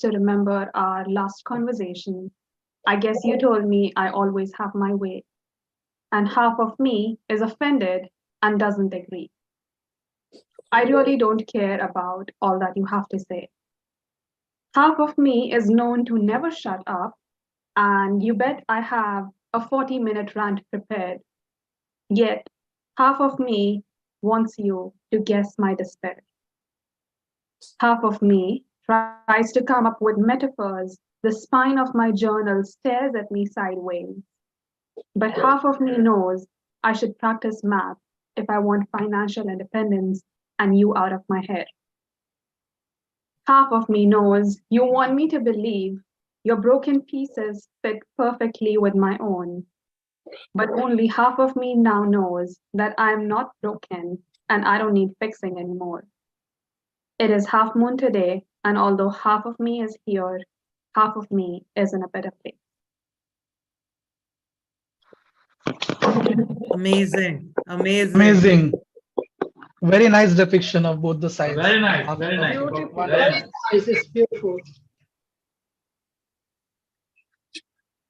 to remember our last conversation. I guess you told me I always have my way, and half of me is offended and doesn't agree. I really don't care about all that you have to say. Half of me is known to never shut up, and you bet I have a 40-minute rant prepared. Yet, half of me wants you to guess my despair. Half of me tries to come up with metaphors. The spine of my journal stares at me sideways. But half of me knows I should practice math if I want financial independence and you out of my head. Half of me knows you want me to believe your broken pieces fit perfectly with my own. But only half of me now knows that I am not broken and I don't need fixing anymore. It is half moon today, and although half of me is here, half of me is in a better place. Amazing. Amazing. Amazing. Very nice depiction of both the sides. Very nice. Very nice. Beautiful. Very nice. It's beautiful.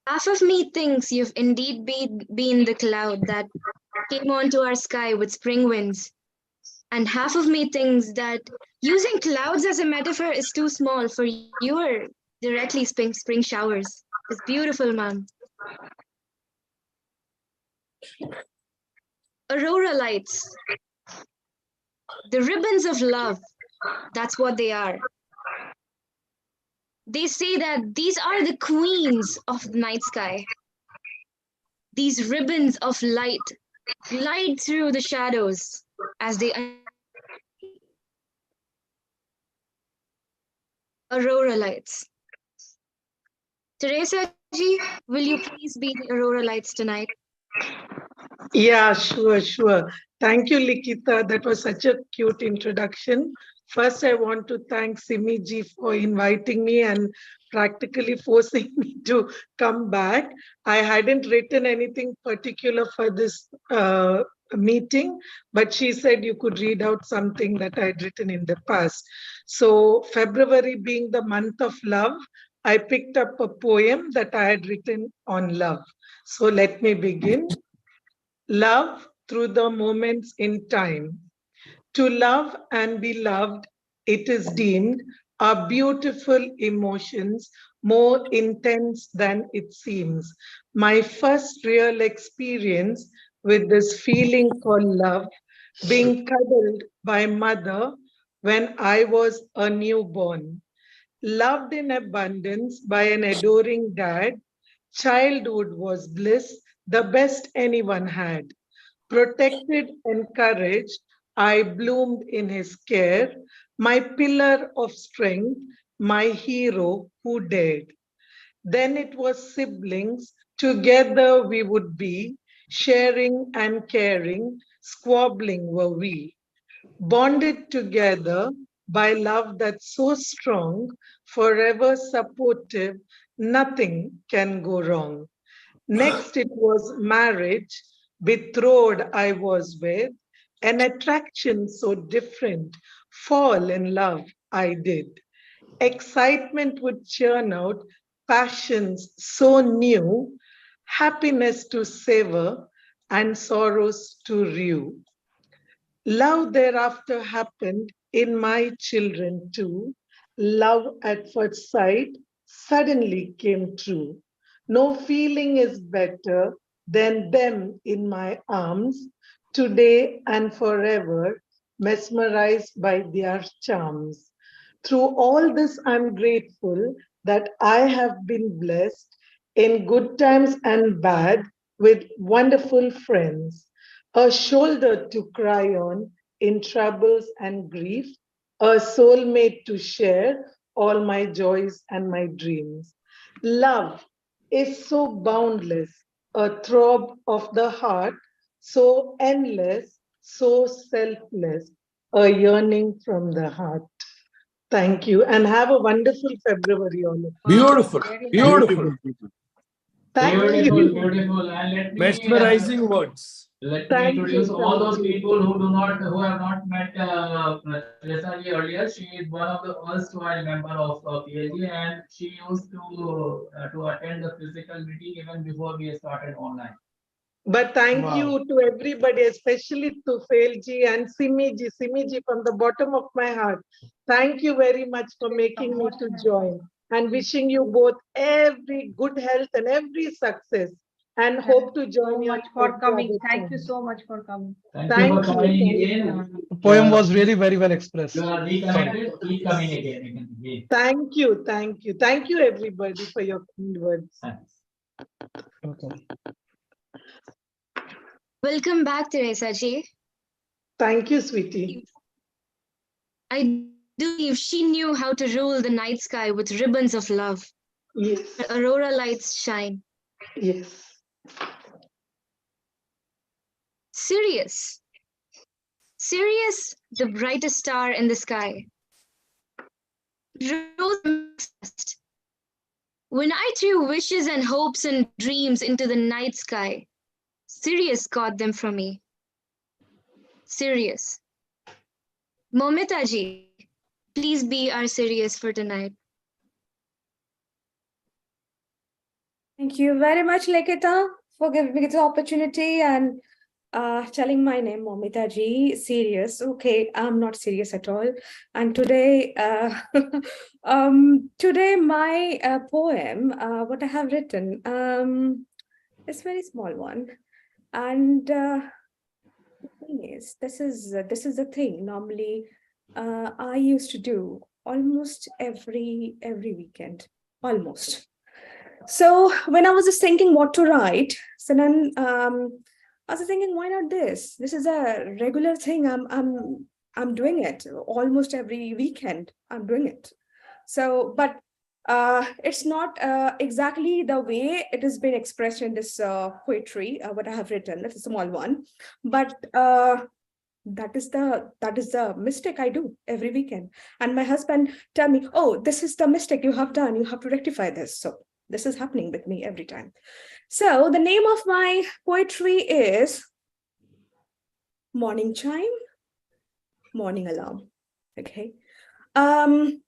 Half of me thinks you've indeed been the cloud that came onto our sky with spring winds. And half of me thinks that using clouds as a metaphor is too small for your directly spring showers. It's beautiful, ma'am. Aurora lights. The ribbons of love. That's what they are. They say that these are the queens of the night sky. These ribbons of light glide through the shadows as they aurora lights. Teresa ji, will you please be the aurora lights tonight? Yeah, sure. Thank you, Likita. That was such a cute introduction. First, I want to thank Simi ji for inviting me and practically forcing me to come back. I hadn't written anything particular for this meeting, but she said you could read out something that I'd written in the past. So February being the month of love, I picked up a poem that I had written on love. So let me begin. Love through the moments in time. To love and be loved, it is deemed are beautiful emotions, more intense than it seems. My first real experience with this feeling called love, being cuddled by mother when I was a newborn. Loved in abundance by an adoring dad, childhood was bliss, the best anyone had. Protected, encouraged, I bloomed in his care, my pillar of strength, my hero who dared. Then it was siblings, together we would be, sharing and caring, squabbling were we. Bonded together by love that's so strong, forever supportive, nothing can go wrong. Next it was marriage, betrothed I was with, an attraction so different, fall in love I did. Excitement would churn out passions so new, happiness to savor and sorrows to rue. Love thereafter happened in my children too. Love at first sight suddenly came true. No feeling is better than them in my arms, today and forever, mesmerized by their charms. Through all this, I'm grateful that I have been blessed in good times and bad with wonderful friends, a shoulder to cry on in troubles and grief, a soulmate to share all my joys and my dreams. Love is so boundless, a throb of the heart, so endless, so selfless, a yearning from the heart. Thank you, and have a wonderful February, all of you. Beautiful. Beautiful. Thank you. Beautiful. And let me Mesmerizing words. Let me Thank introduce you, all those thank you. people who have not met Teresa ji earlier. She is one of the erstwhile member of PLG, and she used to attend the physical meeting even before we started online. But thank Wow. you to everybody, especially to Failji and Simiji. Simiji, from the bottom of my heart, thank you very much for making me to join and wishing you both every good health and every success. And hope to join So you much for every coming. other Thank you time. so much for coming. Thank you Thank for you, coming thank again. you. The poem was really very well expressed. You are Sorry. reconnected. Keep coming again. Thank you, thank you. Thank you, everybody, for your kind words. Thanks. Okay. Welcome back, Teresa ji. Thank you, sweetie. I do believe she knew how to rule the night sky with ribbons of love. Yes, Her aurora lights shine. yes. Sirius. Sirius, the brightest star in the sky. Rose fast. When I threw wishes and hopes and dreams into the night sky, Sirius got them from me. Sirius. Momita ji, please be our Sirius for tonight. Thank you very much, Lekita, for giving me this opportunity and telling my name, Momita ji. Serious. Okay, I'm not serious at all. And today, today my poem, what I have written, is very small one. And the thing is, this is the thing. Normally, I used to do almost every weekend, almost. So when I was just thinking what to write, so then I was thinking, why not this? This is a regular thing. I'm doing it almost every weekend. I'm doing it. So, but it's not exactly the way it has been expressed in this poetry. What I have written. It's a small one, but that is the mistake I do every weekend. And my husband tell me, oh, this is the mistake you have done. You have to rectify this. So this is happening with me every time. So the name of my poetry is Morning Chime, Morning Alarm. Okay. Being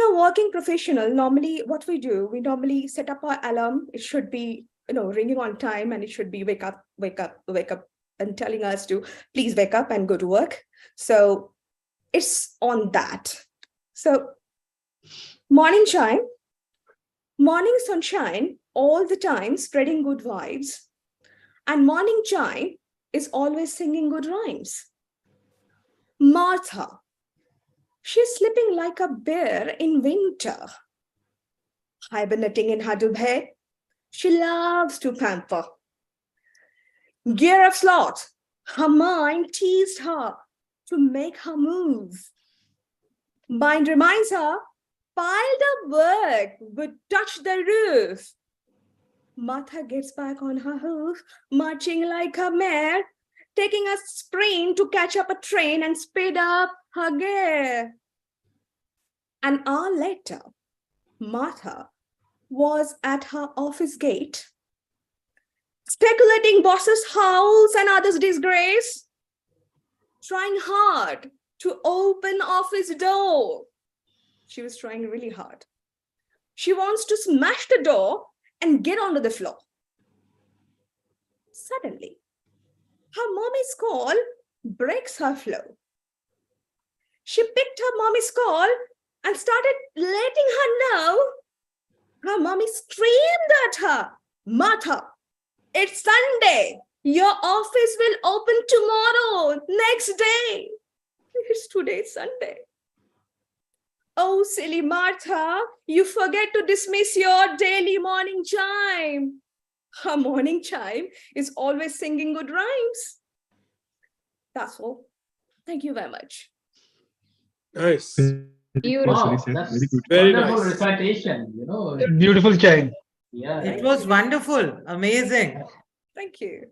a working professional, normally what we do, we normally set up our alarm. It should be, ringing on time, and it should be wake up, and telling us to please wake up and go to work. So it's on that. So morning chime, morning sunshine, all the time spreading good vibes. And morning chime is always singing good rhymes. Martha, she's sleeping like a bear in winter. Hibernating in her bed, she loves to pamper. Gear of sloth, her mind teased her to make her move. Mind reminds her, piled up work would touch the roof. Martha gets back on her hoof, marching like a mare, taking a sprint to catch up a train and speed up her gear. An hour later, Martha was at her office gate, speculating bosses' howls and others' disgrace, trying hard to open office door. She was trying really hard. She wants to smash the door and get onto the floor. Suddenly, her mommy's call breaks her flow. She picked her mommy's call and started letting her know. Her mommy screamed at her, Martha, it's Sunday. Your office will open tomorrow, next day. It's today's Sunday. Oh, silly Martha, you forget to dismiss your daily morning chime. Her morning chime is always singing good rhymes. That's all. Thank you very much. Nice. Wow, that's Very wonderful nice. recitation. Beautiful chime. Yeah, It was wonderful, amazing. Thank you.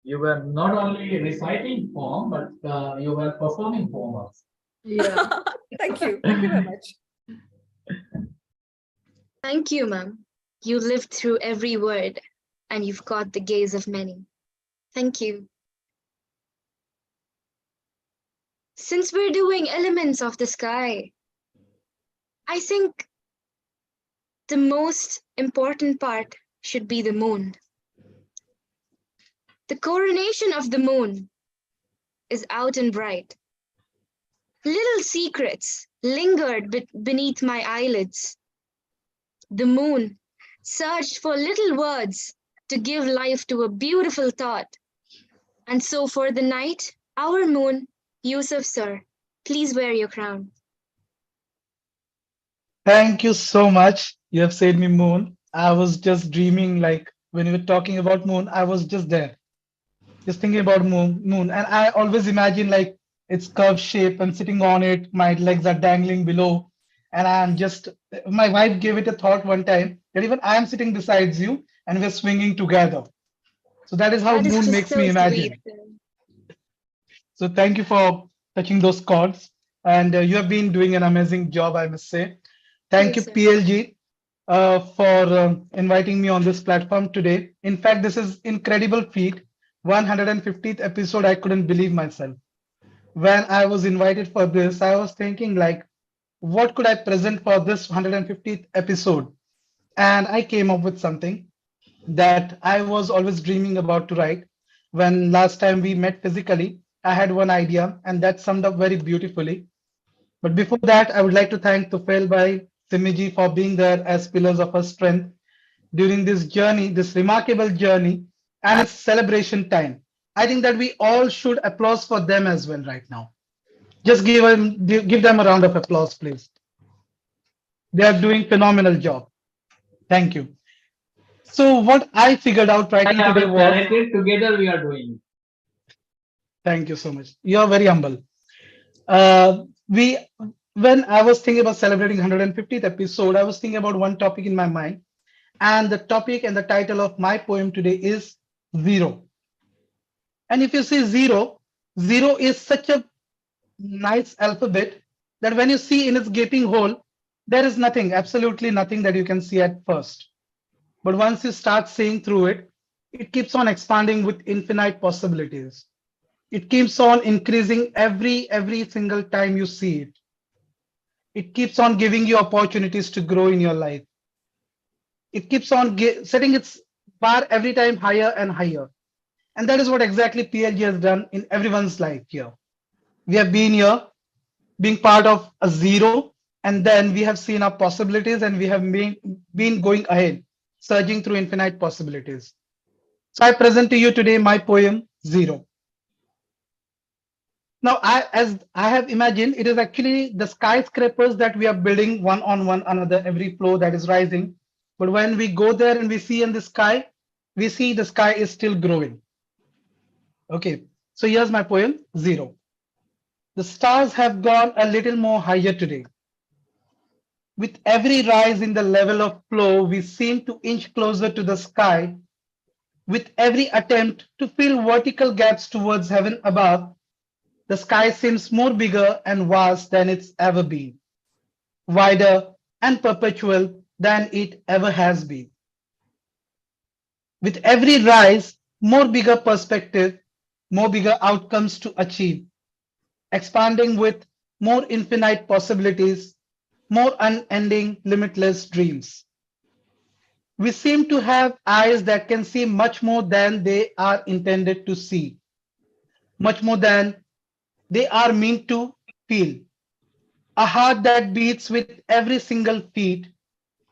you were not only reciting poem, but you were performing poem also. Yeah. Thank you. Thank you very much. Thank you, ma'am. You lived through every word, and you've caught the gaze of many. Thank you. Since we're doing elements of the sky, I think the most important part should be the moon. The coronation of the moon is out and bright. Little secrets lingered beneath my eyelids. The moon searched for little words to give life to a beautiful thought. And so for the night, our moon, Yusuf sir, please wear your crown. Thank you so much. You have said me moon. I was just dreaming, like when you were talking about moon, I was just there, just thinking about moon. And I always imagine like it's curved shape and sitting on it, my legs are dangling below. And I'm just, my wife gave it a thought one time that even I am sitting beside you and we're swinging together. So that is how That is moon just makes so me imagine. sweet. So thank you for touching those chords. And you have been doing an amazing job, I must say. Thank you, Yes, sir. PLG, for inviting me on this platform today. In fact, this is incredible feat. 150th episode, I couldn't believe myself. When I was invited for this, I was thinking like, what could I present for this 150th episode? And I came up with something that I was always dreaming about to write. When last time we met physically, I had one idea and that summed up very beautifully. But before that, I would like to thank Tufail Bhai, Simiji for being there as pillars of our strength during this journey, this remarkable journey, and its celebration time. I think that we all should applause for them as well right now. Just give them a round of applause, please. They are doing phenomenal job. Thank you. So what I figured out writing Yeah, today but was, talented together we are doing. thank you so much. You are very humble. We when I was thinking about celebrating 150th episode, I was thinking about one topic in my mind, and the topic and the title of my poem today is zero. And if you see zero, zero is such a nice alphabet that when you see in its gaping hole, there is nothing, absolutely nothing that you can see at first. But once you start seeing through it, it keeps on expanding with infinite possibilities. It keeps on increasing every single time you see it. It keeps on giving you opportunities to grow in your life. It keeps on setting its bar every time higher and higher. And that is what exactly PLG has done in everyone's life here. We have been here being part of a zero, and then we have seen our possibilities and we have been going ahead, surging through infinite possibilities. So I present to you today my poem, Zero. Now, as I have imagined, it is actually the skyscrapers that we are building one on one another, every floor that is rising. But when we go there and we see in the sky, we see the sky is still growing. Okay, so here's my poem, Zero. The stars have gone a little more higher today. With every rise in the level of flow, we seem to inch closer to the sky. With every attempt to fill vertical gaps towards heaven above, the sky seems more bigger and vast than it's ever been, wider and perpetual than it ever has been. With every rise, more bigger perspective, more bigger outcomes to achieve, expanding with more infinite possibilities, more unending, limitless dreams. We seem to have eyes that can see much more than they are intended to see, much more than they are meant to feel. A heart that beats with every single beat,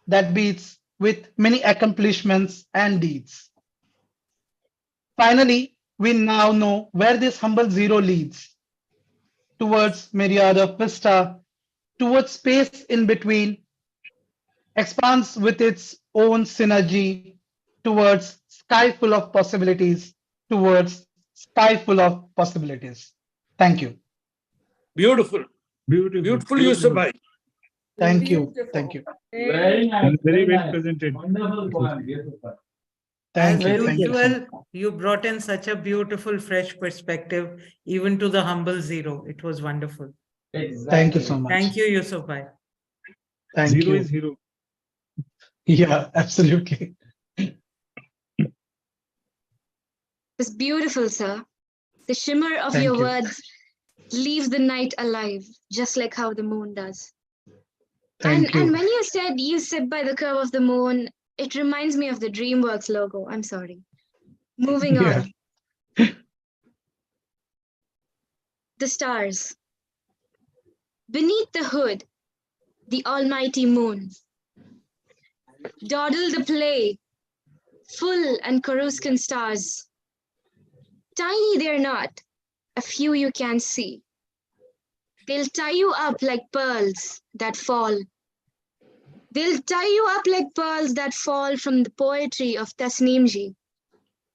that beats with many accomplishments and deeds. Finally, we now know where this humble zero leads, towards myriad of vista, towards space in between, expands with its own synergy, towards sky full of possibilities, towards sky full of possibilities. Thank you. Beautiful. Beautiful, Yusuf bhai. Thank you. Beautiful. Thank you. Very nice. Very well nice. presented. Wonderful poem. Beautiful. Thank As you. Thank you. so much. usual, you brought in such a beautiful, fresh perspective, even to the humble zero. It was wonderful. Exactly. Thank you so much. Thank you, Yusuf bhai. Thank Zero you. is hero. Yeah, absolutely. was beautiful, sir. The shimmer of Thank your you. words leaves the night alive, just like how the moon does. Thank And you. when you said you sit by the curve of the moon, it reminds me of the DreamWorks logo. I'm sorry. Moving Yeah. on. The stars. Beneath the hood, the almighty moon. Dawdle the play, full and Coruscant stars. Tiny they're not, a few you can see. They'll tie you up like pearls that fall. They'll tie you up like pearls that fall from the poetry of Tasneemji.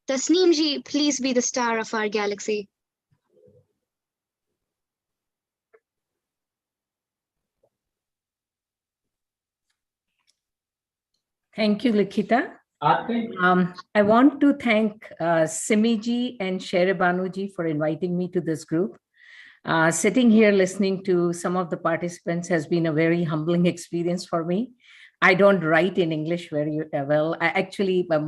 Tasneemji, please be the star of our galaxy. Thank you, Likita. Aarti? I want to thank Simiji and Sherebanuji for inviting me to this group. Sitting here listening to some of the participants has been a very humbling experience for me. I don't write in English very well.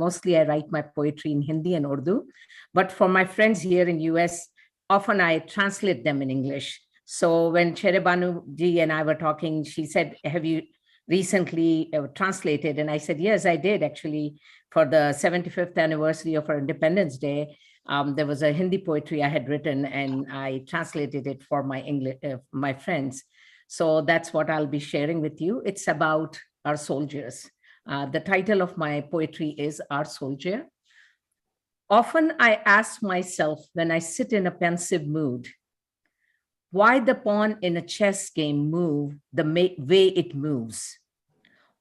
Mostly I write my poetry in Hindi and Urdu. But for my friends here in US, often I translate them in English. So when Sherebanuji and I were talking, she said, have you recently translated? And I said, yes, I did actually. For the 75th anniversary of our Independence Day, there was a Hindi poetry I had written and I translated it for my English, my friends. So that's what I'll be sharing with you. It's about our soldiers. The title of my poetry is Our Soldier. Often I ask myself when I sit in a pensive mood, why the pawn in a chess game move the way it moves.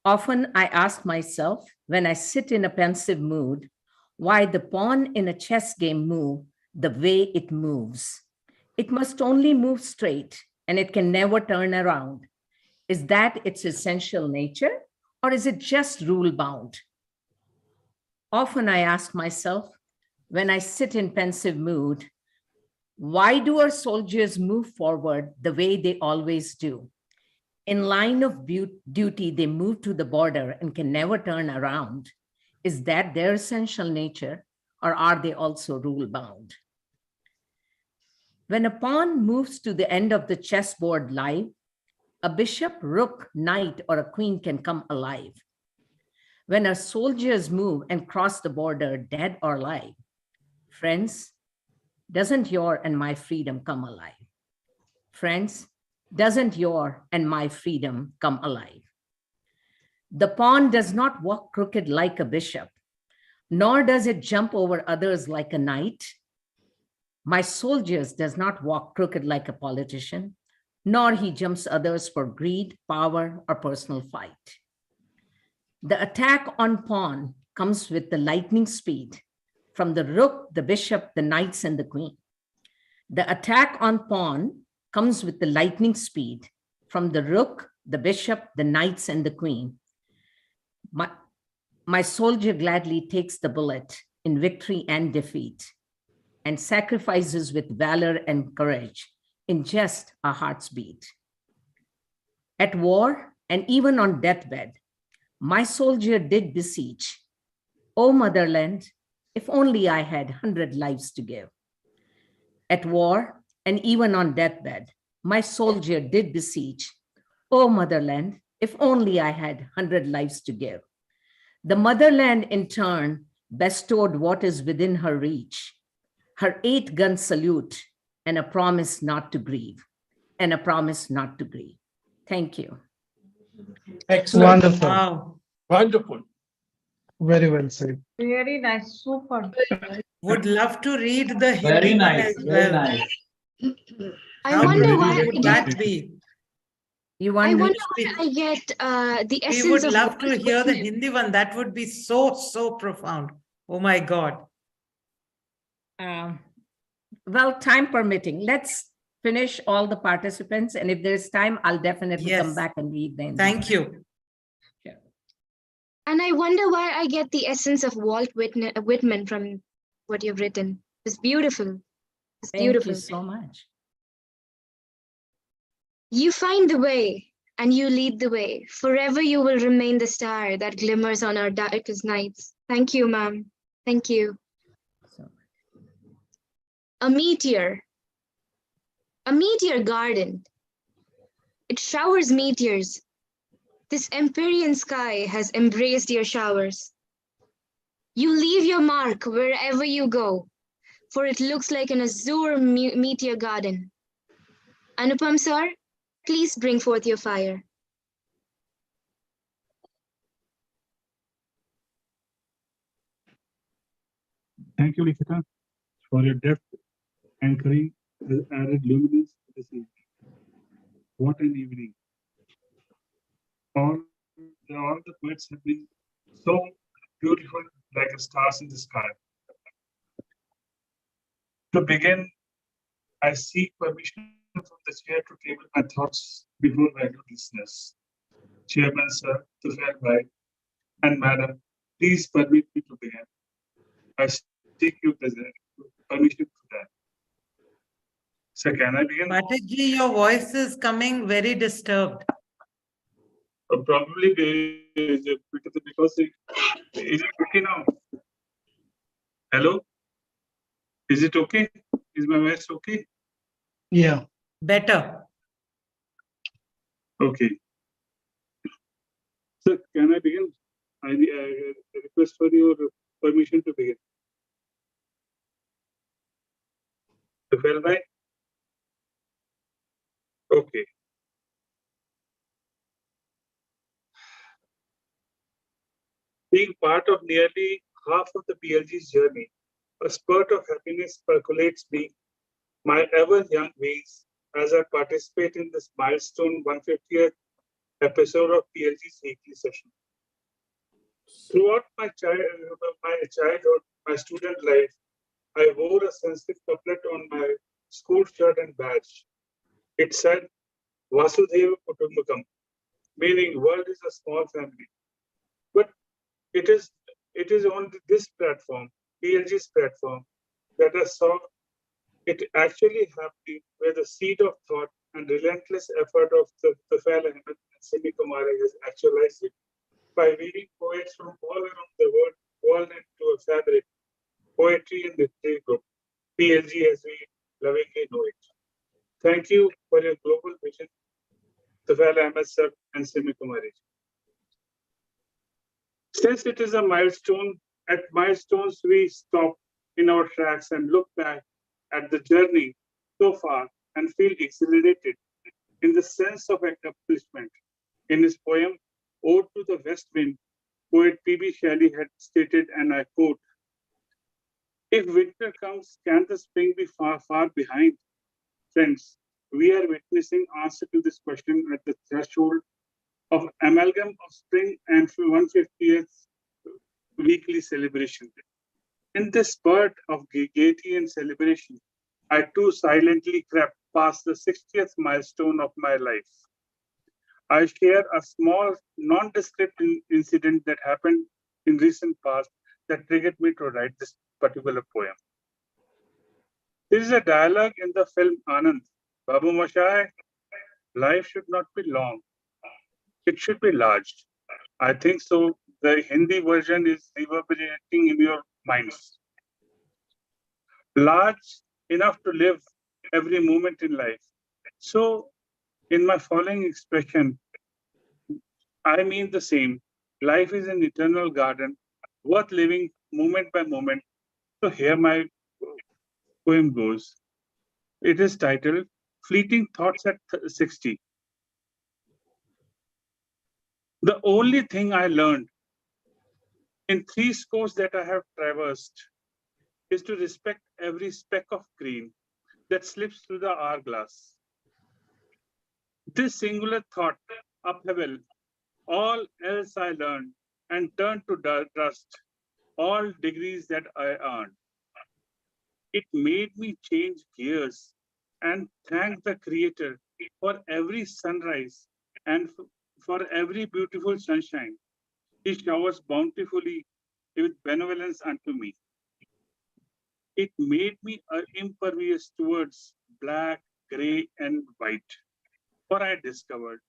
Often I ask myself when I sit in a pensive mood, why the pawn in a chess game move the way it moves. It must only move straight and it can never turn around. Is that its essential nature or is it just rule bound? Often I ask myself when I sit in pensive mood, why do our soldiers move forward the way they always do? In line of duty, they move to the border and can never turn around. Is that their essential nature, or are they also rule-bound? When a pawn moves to the end of the chessboard live, a bishop, rook, knight, or a queen can come alive. When our soldiers move and cross the border, dead or alive, friends, doesn't your and my freedom come alive? Friends, doesn't your and my freedom come alive? The pawn does not walk crooked like a bishop, nor does it jump over others like a knight. My soldiers does not walk crooked like a politician, nor he jumps others for greed, power, or personal fight. The attack on pawn comes with the lightning speed from the rook, the bishop, the knights, and the queen. The attack on pawn comes with the lightning speed from the rook, the bishop, the knights, and the queen. My soldier gladly takes the bullet in victory and defeat and sacrifices with valor and courage in just a heart's beat. At war and even on deathbed, my soldier did beseech, O motherland, if only I had 100 lives to give. At war and even on deathbed, my soldier did beseech, O motherland, if only I had 100 lives to give. The motherland in turn bestowed what is within her reach, her 8-gun salute and a promise not to grieve, and a promise not to grieve. Thank you. Excellent. Wonderful. Wow. Wonderful. Very well said. Very nice, super. Would love to read the Very Hindi one nice, as very well. nice. I How wonder beautiful why would that be? You I want wonder why I get the We essence would of love to Walt hear the Whitman. Hindi one. That would be so, so profound. Oh my God. well, time permitting, let's finish all the participants. And if there's time, I'll definitely come Yes. back and read them. Thank you. And I wonder why I get the essence of Walt Whitman from what you've written. It's beautiful. It's Thank beautiful. you so much. You find the way and you lead the way. Forever you will remain the star that glimmers on our darkest nights. Thank you, ma'am. Thank you. So, A meteor garden. It showers meteors. This Empyrean sky has embraced your showers. You leave your mark wherever you go, for it looks like an azure meteor garden. Anupam sir, please bring forth your fire. Thank you, Likita, for your depth anchoring the added luminance this evening. What an evening. All the poets have been so beautiful, like stars in the sky. To begin, I seek permission from the chair to table my thoughts before valued listeners. Chairman, sir, Tufail Bhai, and Madam, please permit me to begin. I seek your permission to that. So can I begin? Pathakji, your voice is coming very disturbed. Probably because is it okay now? Hello? Is it okay? Is my voice okay? Yeah. Better. Okay. So can I begin? I request for your permission to begin. Tufail Bhai? Okay. Being part of nearly half of the PLG's journey, a spurt of happiness percolates me my ever young ways as I participate in this milestone 150th episode of PLG's weekly session. Throughout my childhood, my student life, I wore a sensitive couplet on my school shirt and badge. It said, Vasudhaiva Kutumbakam, meaning world is a small family. But it is on this platform, PLG's platform, that I saw it actually happening where the seed of thought and relentless effort of the Tufail Ahmed and Simi Kumari has actualized it by weaving poets from all around the world woven into a fabric, poetry and literary group, PLG as we lovingly know it. Thank you for your global vision, Tufail Ahmed sir and Simi Kumari. Since it is a milestone, at milestones we stop in our tracks and look back at the journey so far and feel exhilarated in the sense of accomplishment. In his poem, Ode to the West Wind, poet P.B. Shelley had stated, and I quote, if winter comes, can the spring be far, far behind? Friends, we are witnessing answer to this question at the threshold of amalgam of spring and 150th weekly celebration. In this spurt of gaiety and celebration, I too silently crept past the 60th milestone of my life. I share a small, nondescript incident that happened in recent past that triggered me to write this particular poem. There is a dialogue in the film Anand. Babu Mushaira, life should not be long. It should be large. I think so. The Hindi version is reverberating in your minds. Large enough to live every moment in life. So, in my following expression, I mean the same. Life is an eternal garden, worth living moment by moment. So, here my poem goes. It is titled Fleeting Thoughts at 60. The only thing I learned in 3 scores that I have traversed is to respect every speck of green that slips through the hourglass. This singular thought upheaval, all else I learned and turned to dust, all degrees that I earned. It made me change gears and thank the Creator for every sunrise and for every beautiful sunshine. He showers bountifully with benevolence unto me. It made me impervious towards black, gray, and white. For I discovered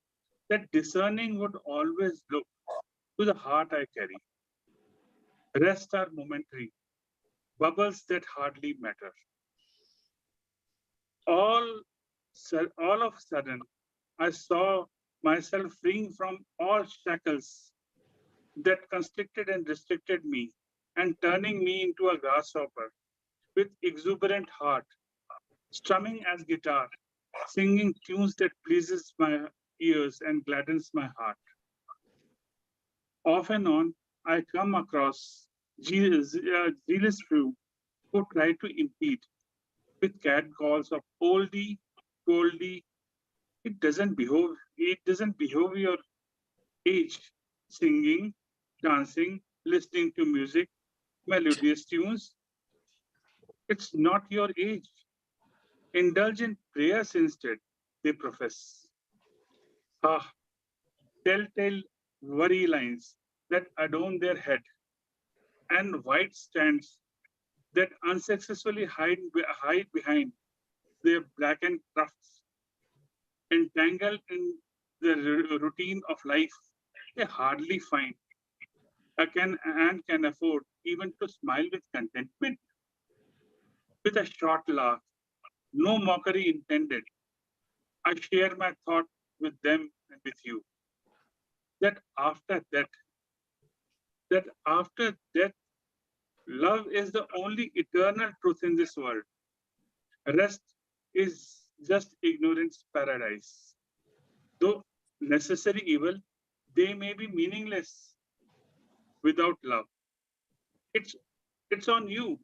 that discerning would always look to the heart I carry. Rest are momentary, bubbles that hardly matter. All of a sudden, I saw myself freeing from all shackles that constricted and restricted me and turning me into a grasshopper with exuberant heart, strumming as guitar, singing tunes that pleases my ears and gladdens my heart. Off and on, I come across zealous few who try to impede with catcalls of oldie, goldie. It doesn't behave your age, singing, dancing, listening to music, melodious tunes. It's not your age. Indulge in prayers instead, they profess. Ah, telltale worry lines that adorn their head and white stands that unsuccessfully hide behind their blackened crafts, entangled in the routine of life. They hardly find can afford even to smile with contentment, with a short laugh, no mockery intended. I share my thought with them and with you that after death, love is the only eternal truth in this world. Rest is just ignorance paradise. Though necessary evil, they may be meaningless without love. It's it's on you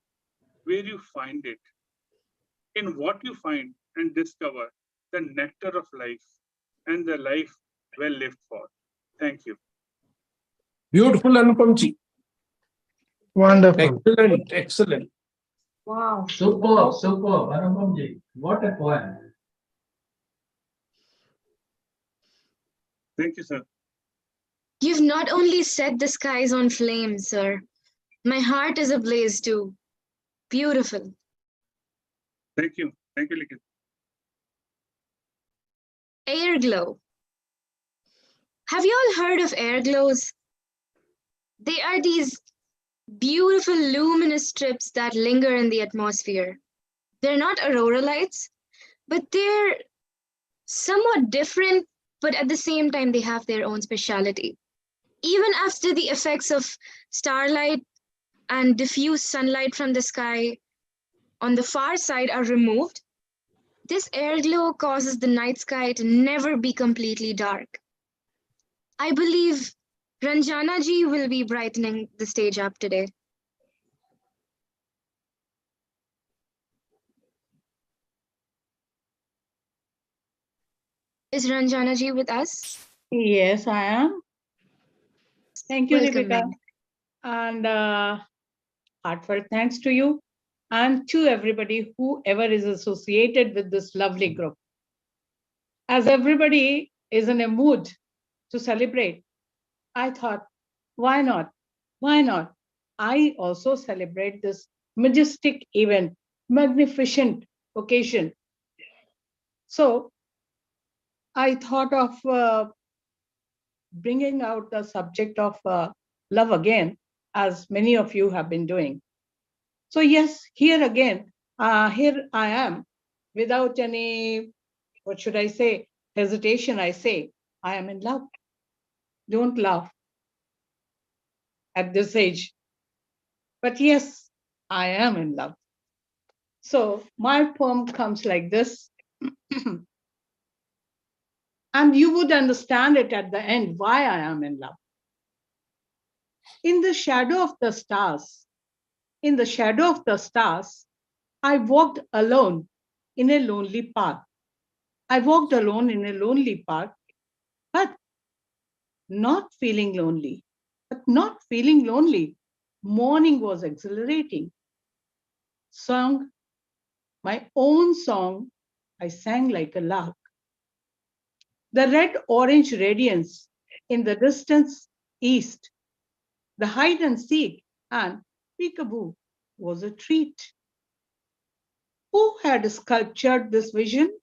where you find it, in what you find and discover the nectar of life and the life well lived for. Thank you. Beautiful, Anupamji. Wonderful. Excellent, excellent. Wow. Superb, superb. Anupamji, what a poem. Thank you, sir. You've not only set the skies on flame, sir. My heart is ablaze too. Beautiful. Thank you. Thank you, Likit. Air glow. Have you all heard of air glows? They are these beautiful luminous strips that linger in the atmosphere. They're not aurora lights, but they're somewhat different, but at the same time, they have their own speciality. Even after the effects of starlight and diffuse sunlight from the sky on the far side are removed, this air glow causes the night sky to never be completely dark. I believe Ranjana ji will be brightening the stage up today. Is Ranjana ji with us? Yes, I am. Thank you, Welcome, Deepika. ma'am. And heartfelt thanks to you and to everybody, whoever is associated with this lovely group. As everybody is in a mood to celebrate, I thought, why not? Why not? I also celebrate this majestic event, magnificent occasion. So I thought of bringing out the subject of love again, as many of you have been doing. So yes, here again, here I am, without any, what should I say, hesitation, I say, I am in love. Don't laugh at this age. But yes, I am in love. So my poem comes like this. And you would understand it at the end, why I am in love. In the shadow of the stars, in the shadow of the stars, I walked alone in a lonely path. I walked alone in a lonely path, but not feeling lonely. Morning was exhilarating. Song, my own song, I sang like a lark. The red-orange radiance in the distance east, the hide and seek and peekaboo was a treat. Who had sculptured this vision?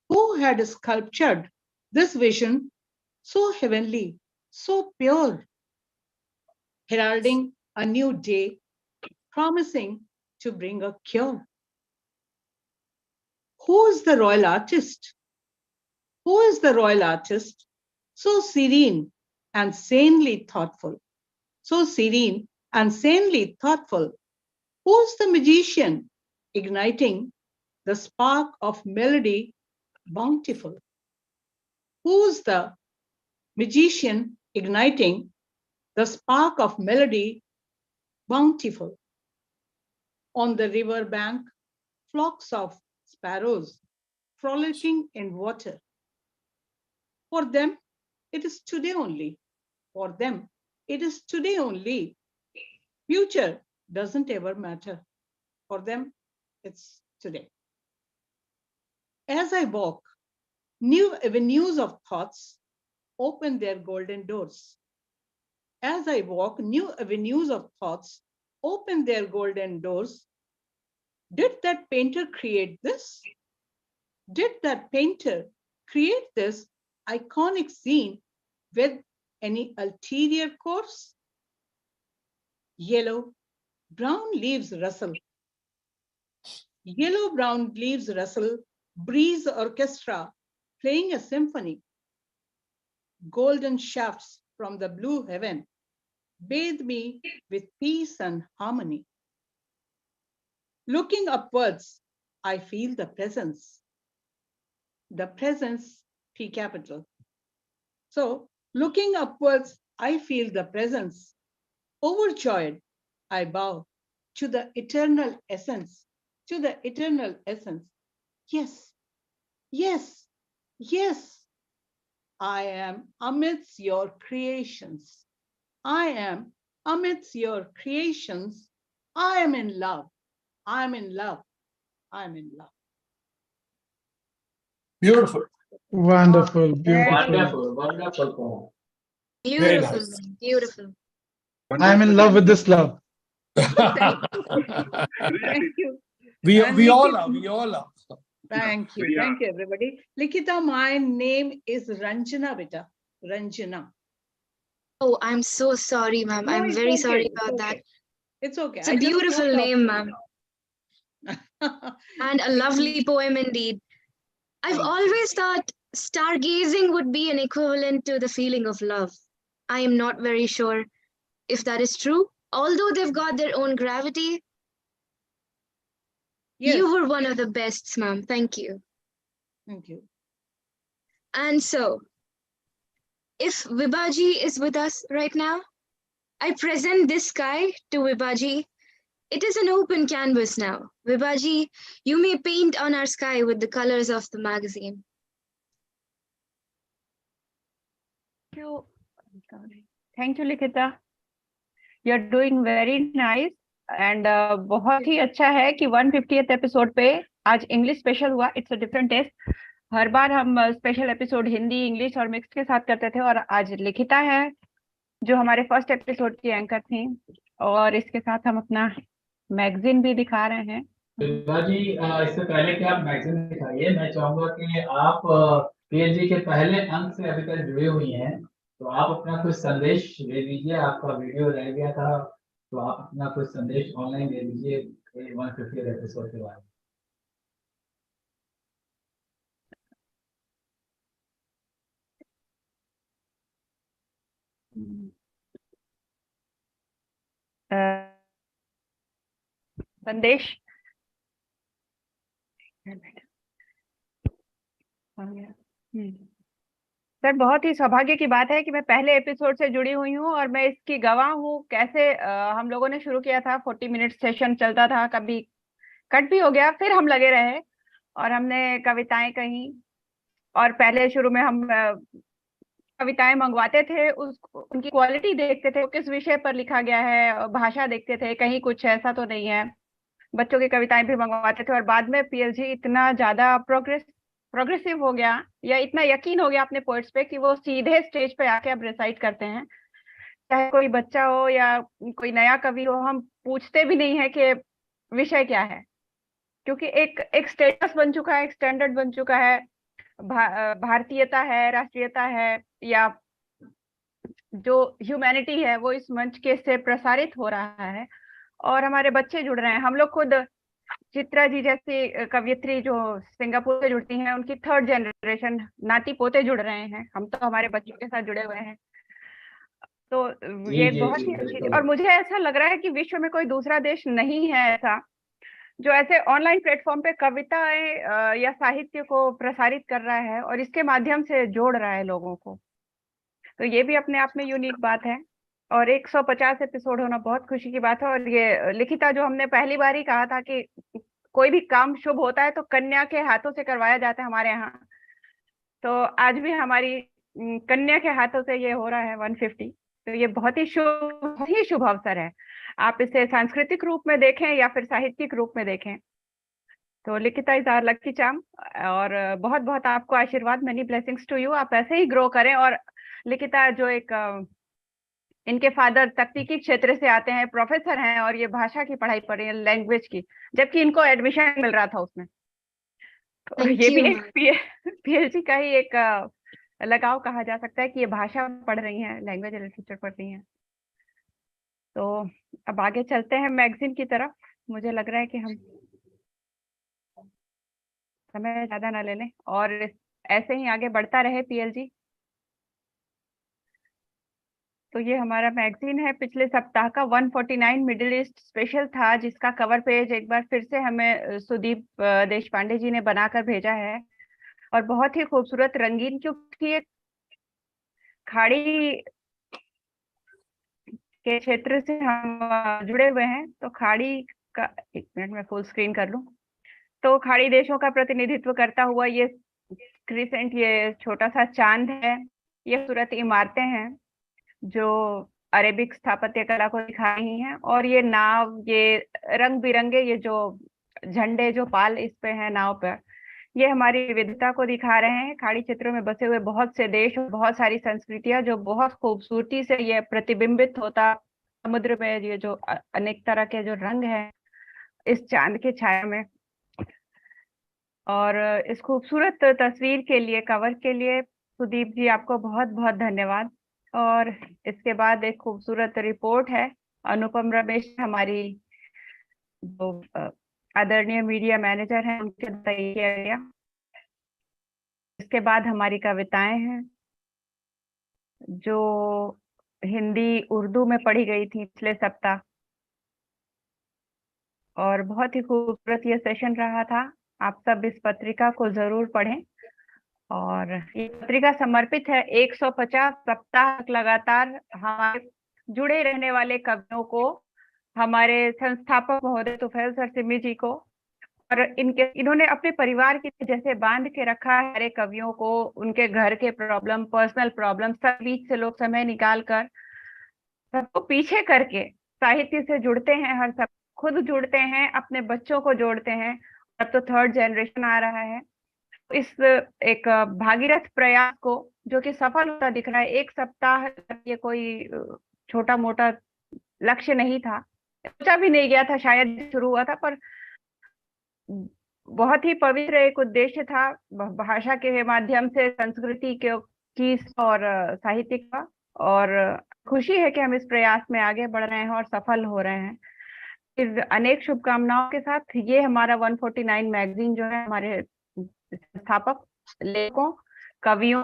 Who had sculptured this vision so heavenly, so pure, heralding a new day, promising to bring a cure? Who is the royal artist? Who is the royal artist? So serene and sanely thoughtful. So serene and sanely thoughtful. Who's the magician igniting the spark of melody bountiful? Who's the magician igniting the spark of melody bountiful? On the river bank, flocks of sparrows frolicking in water. For them, it is today only. For them, it is today only. Future doesn't ever matter. For them, it's today. As I walk, new avenues of thoughts open their golden doors. As I walk, new avenues of thoughts open their golden doors. Did that painter create this? Did that painter create this iconic scene with any ulterior course? Yellow, brown leaves rustle. Yellow, brown leaves rustle, breeze orchestra playing a symphony. Golden shafts from the blue heaven bathe me with peace and harmony. Looking upwards, I feel the presence. The presence, P capital. So, looking upwards, I feel the presence. Overjoyed, I bow to the eternal essence, to the eternal essence. Yes, yes, yes. I am amidst your creations. I am amidst your creations. I am in love. I am in love. I am in love. Beautiful. Wonderful, beautiful. Wonderful, wonderful poem. Very Beautiful, nice. beautiful. I'm in love with this love. Thank you. we all are. We all are. Thank you. Yeah. Thank you, everybody. Likita, my name is Ranjana, beta. Ranjana. Oh, I'm so sorry, ma'am. No, I'm it's very okay, sorry it's about okay. It's okay. that. It's a I just beautiful thought of name, you. ma'am, and a lovely poem indeed. I've Thank you. always thought stargazing would be an equivalent to the feeling of love. I am not very sure if that is true. Although they've got their own gravity, Yes, you were one of the best, ma'am. Thank you. thank you. And so, if Vibaji is with us right now, I present this sky to Vibaji. It is an open canvas now. Vibaji, you may paint on our sky with the colors of the magazine. Thank you, Likita. You're doing very nice. And बहुत ही अच्छा है कि 150th episode पे आज English special हुआ. It's a different taste. हर बार हम स्पेशल एपिसोड हिंदी इंग्लिश और मिक्स के साथ करते थे और आज लिखिता है जो हमारे फर्स्ट एपिसोड की एंकर थी और इसके साथ हम अपना मैगजीन भी दिखा रहे हैं. जी इससे पहले कि आप मैगजीन दिखाइए, मैं चाहूंगा कि आप पीएलजी के पहले अंक से अभी तक जुड़े हुई हैं, तो आप अपना कुछ संदेश दे दीजिए. आपका वीडियो रह गया था, तो आप अपना कुछ संदेश ऑनलाइन दे दीजिए 150 एपिसोड के बारे में. संदेश सर, बहुत ही सौभाग्य की बात है कि मैं पहले एपिसोड से जुड़ी हुई हूँ और मैं इसकी गवाह हूँ. कैसे हम लोगों ने शुरू किया था, 40 मिनट सेशन चलता था, कभी कट भी हो गया, फिर हम लगे रहे और हमने कविताएं कही. और पहले शुरू में हम कविताएं मंगवाते थे, उनकी क्वालिटी देखते थे, किस विषय पर लिखा गया है, भाषा देखते थे, कहीं कुछ ऐसा तो नहीं है. बच्चों की कविताएं भी मंगवाते थे और बाद में पीएलजी इतना ज्यादा प्रोग्रेसिव हो गया या इतना यकीन हो गया अपने पोएट्स पे कि वो सीधे स्टेज पे आके अब रिसाइट करते हैं. चाहे कोई बच्चा हो या कोई नया कवि हो, हम पूछते भी नहीं है कि विषय क्या है, क्योंकि एक स्टेटस बन चुका है, एक स्टैंडर्ड बन चुका है. भारतीयता है, राष्ट्रीयता है या जो ह्यूमैनिटी है वो इस मंच के से प्रसारित हो रहा है और हमारे बच्चे जुड़ रहे हैं. हम लोग खुद चित्रा जी जैसी कवयित्री जो सिंगापुर से जुड़ती हैं, उनकी 3rd जनरेशन नाती पोते जुड़ रहे हैं। हम तो हमारे बच्चों के साथ जुड़े हुए हैं। तो ये बहुत ही अच्छी, और मुझे ऐसा लग रहा है कि विश्व में कोई दूसरा देश नहीं है ऐसा जो ऐसे ऑनलाइन प्लेटफॉर्म पे कविताएं या साहित्य को प्रसारित कर रहा है और इसके माध्यम से जोड़ रहा है लोगों को। तो ये भी अपने आप में यूनिक बात है। और 150 एपिसोड होना बहुत खुशी की बात है। और ये लिखिता, जो हमने पहली बार ही कहा था कि कोई भी काम शुभ होता है तो कन्या के हाथों से करवाया जाता है हमारे यहाँ, तो आज भी हमारी कन्या के हाथों से ये हो रहा है 150। तो ये बहुत ही शुभ अवसर है। आप इसे सांस्कृतिक रूप में देखें या फिर साहित्यिक रूप में देखें। तो लिखिता इज आवर लकी चार्म, और बहुत बहुत आपको आशीर्वाद, मेनी ब्लेसिंग्स टू यू। आप ऐसे ही ग्रो करें। और लिखिता जो एक इनके फादर तकनीकी क्षेत्र से आते हैं, प्रोफेसर हैं, और ये भाषा की पढ़ाई पढ़ रही है, लैंग्वेज की, जबकि इनको एडमिशन मिल रहा था उसमें। तो ये भी एक पीएचडी का ही एक लगाव कहा जा सकता है कि ये भाषा पढ़ रही हैं, लैंग्वेज एंड लिटरेचर पढ़ रही हैं। तो अब आगे चलते हैं मैगजीन की तरफ। मुझे लग रहा है कि हम समय ज्यादा ना ले लें और ऐसे ही आगे बढ़ता रहे पीएलजी। तो ये हमारा मैगजीन है पिछले सप्ताह का 149 मिडिल ईस्ट स्पेशल था, जिसका कवर पेज एक बार फिर से हमें सुदीप देशपांडे जी ने बनाकर भेजा है। और बहुत ही खूबसूरत, रंगीन, क्योंकि ये खाड़ी के क्षेत्र से हम जुड़े हुए हैं। तो खाड़ी का, एक मिनट में फुल स्क्रीन कर लूं, तो खाड़ी देशों का प्रतिनिधित्व करता हुआ ये क्रिसेंट, ये छोटा सा चांद है, ये खूबसूरत इमारतें हैं जो अरेबिक स्थापत्य कला को दिखा रही हैं। और ये नाव, ये रंग बिरंगे ये जो झंडे जो पाल इस पे हैं नाव पर, ये हमारी विविधता को दिखा रहे हैं। खाड़ी क्षेत्रों में बसे हुए बहुत से देश और बहुत सारी संस्कृतियां जो बहुत खूबसूरती से ये प्रतिबिंबित होता समुद्र में, ये जो अनेक तरह के जो रंग हैं इस चांद के छाया में। और इस खूबसूरत तस्वीर के लिए, कवर के लिए सुदीप जी आपको बहुत बहुत धन्यवाद। और इसके बाद एक खूबसूरत रिपोर्ट है, अनुपम रमेश हमारी जो आदरणीय मीडिया मैनेजर हैं उनके तैयार किया गया। इसके बाद हमारी कविताएं हैं जो हिंदी उर्दू में पढ़ी गई थी पिछले सप्ताह, और बहुत ही खूबसूरत ये सेशन रहा था। आप सब इस पत्रिका को जरूर पढ़ें। और ये पत्रिका समर्पित है 150 सप्ताह तक लगातार हमारे जुड़े रहने वाले कवियों को, हमारे संस्थापक महोदय तुफैल सर सिमी जी को। और इन्होंने अपने परिवार की जैसे बांध के रखा है हमारे कवियों को, उनके घर के प्रॉब्लम, पर्सनल प्रॉब्लम, सब बीच से लोग समय निकाल कर सबको पीछे करके साहित्य से जुड़ते हैं। हर सब खुद जुड़ते हैं, अपने बच्चों को जोड़ते हैं। अब तो 3rd जनरेशन आ रहा है। इस एक भागीरथ प्रयास को जो कि सफल होता दिख रहा है, एक सप्ताह ये कोई छोटा मोटा लक्ष्य नहीं था, सोचा भी नहीं गया था शायद शुरू हुआ था, पर बहुत ही पवित्र एक उद्देश्य था, भाषा के माध्यम से संस्कृति की और साहित्य का। और खुशी है कि हम इस प्रयास में आगे बढ़ रहे हैं और सफल हो रहे हैं। इस अनेक शुभकामनाओं के साथ ये हमारा 149 मैगजीन जो है, हमारे संस्थापक, लेखकों, कवियों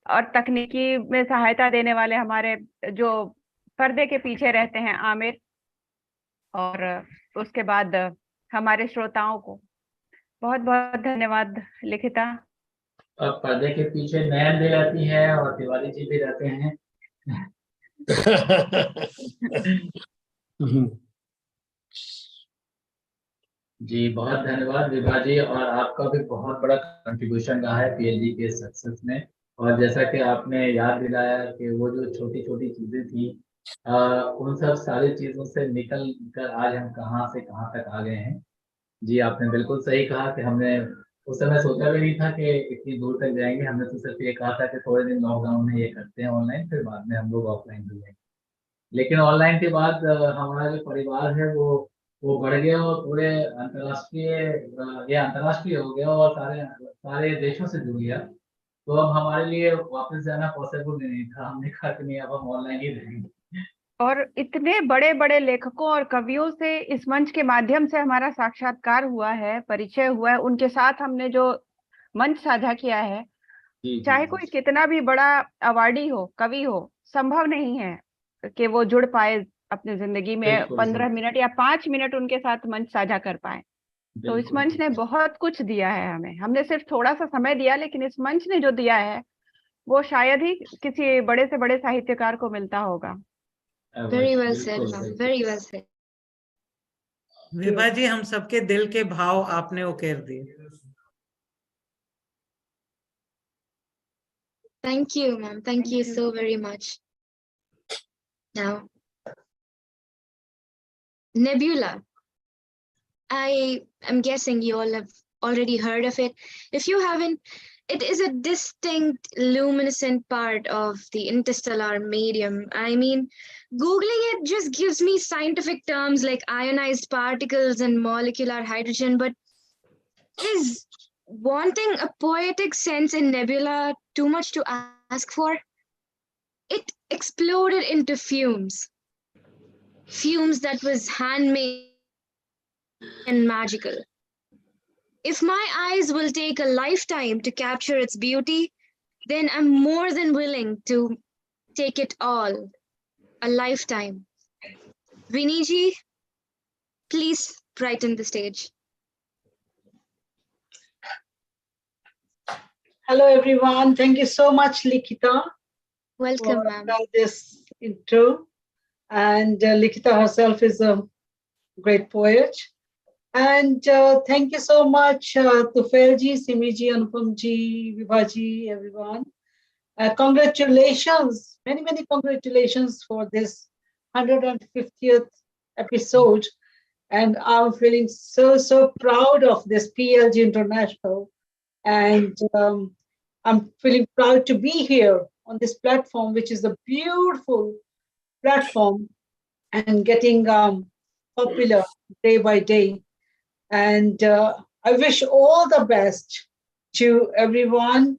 और तकनीकी में सहायता देने वाले हमारे जो पर्दे के पीछे रहते हैं, आमिर, और उसके बाद हमारे श्रोताओं को बहुत बहुत धन्यवाद। लिखिता, अब पर्दे के पीछे नैन भी रहती है और तिवारी जी भी रहते हैं। जी बहुत धन्यवाद विभा जी, और आपका भी बहुत बड़ा कंट्रीब्यूशन रहा है पीएचडी के सक्सेस में। और जैसा कि आपने याद दिलाया कि वो जो छोटी छोटी चीजें थी, उन सब सारी चीजों से निकल कर आज हम कहाँ से कहाँ तक आ गए हैं। जी आपने बिल्कुल सही कहा कि हमने उस समय सोचा भी नहीं था कि इतनी दूर तक जाएंगे। हमने तो सिर्फ ये कहा था कि थोड़े दिन लॉकडाउन में ये करते हैं ऑनलाइन, फिर बाद में हम लोग ऑफलाइन हो जाएंगे। लेकिन ऑनलाइन के बाद हमारा जो परिवार है वो बढ़ गया और पूरे अंतर्राष्ट्रीय, ये अंतर्राष्ट्रीय हो गया और सारे सारे देशों से जुड़ गया। तो अब हमारे लिए वापस जाना पॉसिबल नहीं था। हमने कहा कि नहीं, अब हम ऑनलाइन ही रहेंगे। और इतने बड़े बड़े लेखकों और कवियों से इस मंच के माध्यम से हमारा साक्षात्कार हुआ है, परिचय हुआ है, उनके साथ हमने जो मंच साझा किया है, चाहे कोई कितना भी बड़ा अवार्डी हो, कवि हो, संभव नहीं है कि वो जुड़ पाए अपनी जिंदगी में 15 मिनट या 5 मिनट उनके साथ मंच साझा कर पाए। तो इस मंच ने बहुत कुछ दिया है हमें, हमने सिर्फ थोड़ा सा समय दिया, लेकिन इस मंच ने जो दिया है वो शायद ही किसी बड़े से बड़े साहित्यकार को मिलता होगा। Very well said, ma'am. Very well said. Vibha जी, हम सबके दिल के भाव आपने उकेर दिए। Thank you, ma'am. Thank you so very much. Now, Nebula. I am guessing you all have already heard of it. If you haven't, it is a distinct luminescent part of the interstellar medium. I mean, Googling it just gives me scientific terms like ionized particles and molecular hydrogen, but is wanting a poetic sense in Nebula too much to ask for? It exploded into fumes. Fumes that was handmade and magical. If my eyes will take a lifetime to capture its beauty, then I'm more than willing to take it all. A lifetime. Viniji, please brighten the stage. Hello, everyone. Thank you so much, Likita. Welcome, ma'am. For this intro. And Likita herself is a great poet. And thank you so much to PLG, Simiji, Anupamji, Vibhaji, everyone. Congratulations, many, many congratulations for this 150th episode. And I'm feeling so proud of this PLG International. And I'm feeling proud to be here on this platform, which is a beautiful platform and getting popular day by day. And I wish all the best to everyone,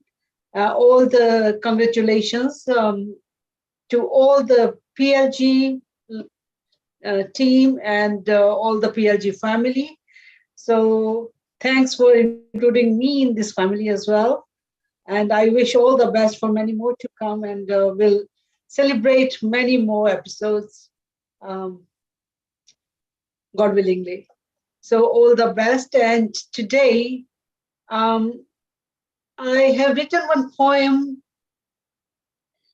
all the congratulations to all the PLG team and all the PLG family. So thanks for including me in this family as well. And I wish all the best for many more to come, and we'll celebrate many more episodes, God willingly. So all the best. And today, I have written one poem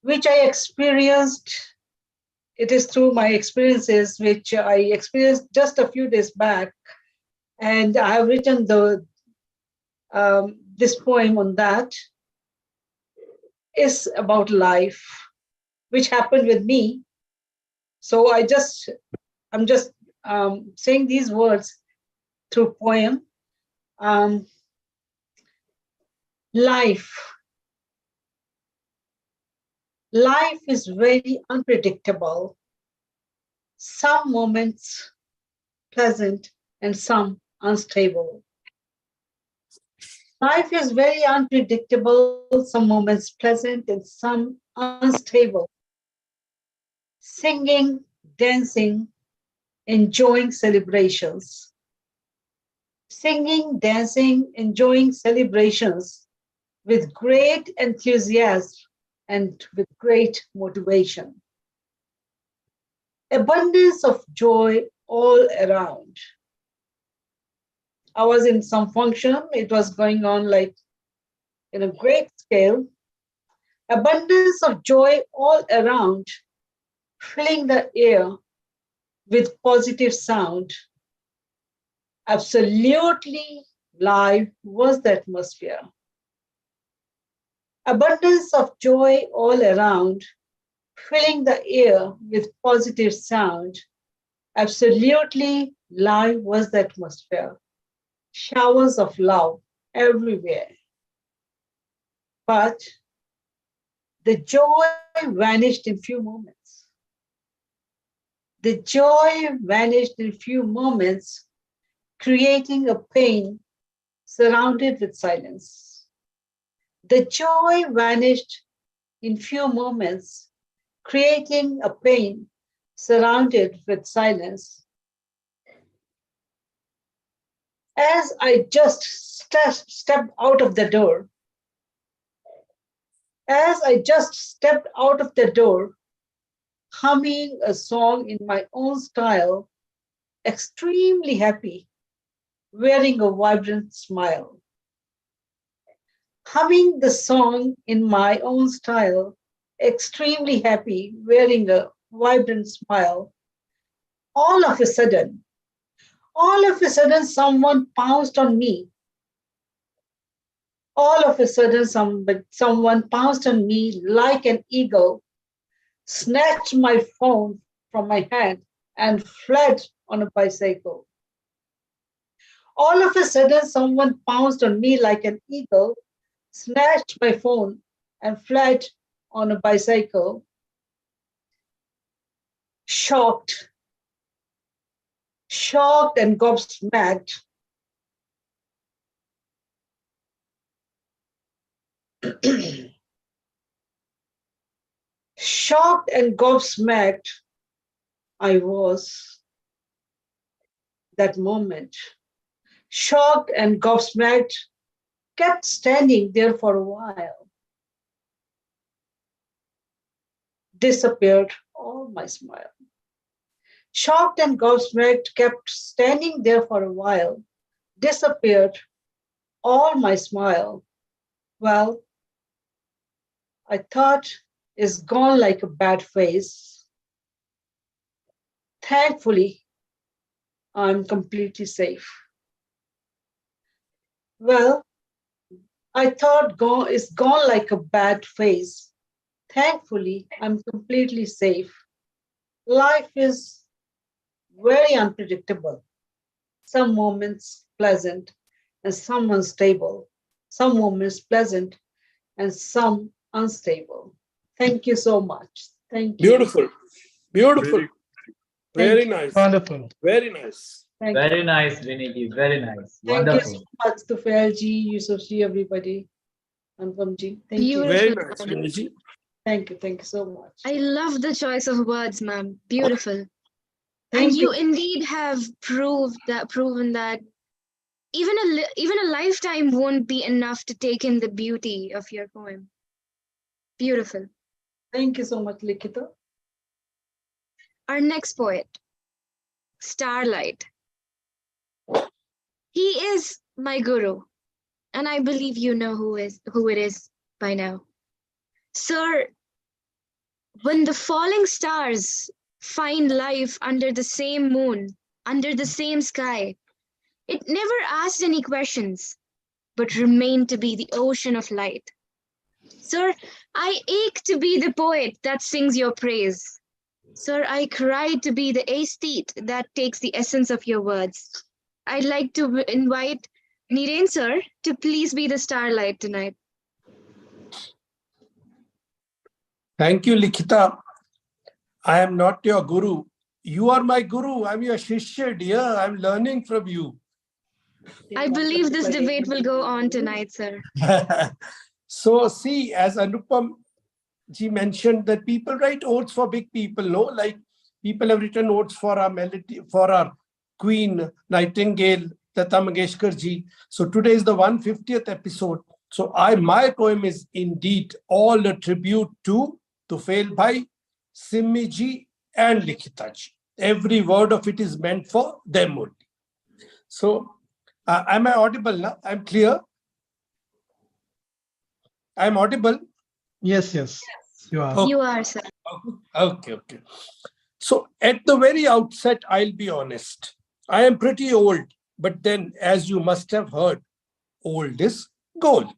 which I experienced. It is through my experiences, which I experienced just a few days back. And I have written this poem on that. Is about life, which happened with me. So I'm just saying these words through poem. Life is very unpredictable. Some moments pleasant and some unstable. Life is very unpredictable, some moments pleasant and some unstable. Singing, dancing, enjoying celebrations. Singing, dancing, enjoying celebrations with great enthusiasm and with great motivation. Abundance of joy all around. I was in some function, it was going on like in a great scale. Abundance of joy all around, filling the air with positive sound. Absolutely live was the atmosphere. Abundance of joy all around, filling the air with positive sound. Absolutely live was the atmosphere. Showers of love everywhere. But the joy vanished in few moments. The joy vanished in few moments, creating a pain surrounded with silence. The joy vanished in few moments, creating a pain surrounded with silence. As I just stepped out of the door, humming a song in my own style, extremely happy, wearing a vibrant smile. Humming the song in my own style, extremely happy, wearing a vibrant smile. All of a sudden, someone pounced on me. All of a sudden, someone pounced on me like an eagle, snatched my phone from my hand, and fled on a bicycle. All of a sudden, someone pounced on me like an eagle, snatched my phone, and fled on a bicycle. Shocked and gobsmacked. Shocked and gobsmacked, I was that moment. Shocked and gobsmacked, kept standing there for a while. Disappeared all my smile. Shocked and gobsmacked, kept standing there for a while. Disappeared all my smile. Well, I thought it's gone like a bad phase. Thankfully, I'm completely safe. Well, I thought it's gone like a bad phase. Thankfully, I'm completely safe. Life is very unpredictable. Some moments pleasant and some unstable. Some moments pleasant and some unstable. Thank you so much. Thank you. Beautiful. Beautiful. Very nice. Wonderful. Very nice. Thank Very you. nice, Vinity. Very nice. Thank you Wonderful. so much to PLG, Yusufji, everybody. Anupamji. Thank you. Very Beautiful. nice, Viniji. Thank you. Thank you so much. I love the choice of words, ma'am. Beautiful. Thank And you you. indeed have proven that even a lifetime won't be enough to take in the beauty of your poem. Beautiful. Thank you so much, Likita. Our next poet, Starlight. He is my guru, and I believe you know who it is by now. Sir, when the falling stars find life under the same moon, under the same sky, it never asked any questions, but remained to be the ocean of light. Sir, I ache to be the poet that sings your praise. Sir, I cry to be the aesthete that takes the essence of your words. I'd like to invite Niren sir to please be the starlight tonight. Thank you, Likita. I am not your guru. You are my guru. I'm your shishya, dear. I'm learning from you. I believe this debate will go on tonight, sir. So see, as Anupam ji mentioned, that people write odes for big people, no? Like people have written odes for our melody, for our Queen Nightingale, Lata Mangeshkar ji. So today is the 150th episode. So my poem is indeed all a tribute to Tufail Bhai, Simmi ji, and Likita ji. Every word of it is meant for them only. So am I audible now? I'm clear. I'm audible. Yes, yes, you are. Okay. You are, sir. Okay. So at the very outset, I'll be honest. I am pretty old, but then, as you must have heard, old is gold.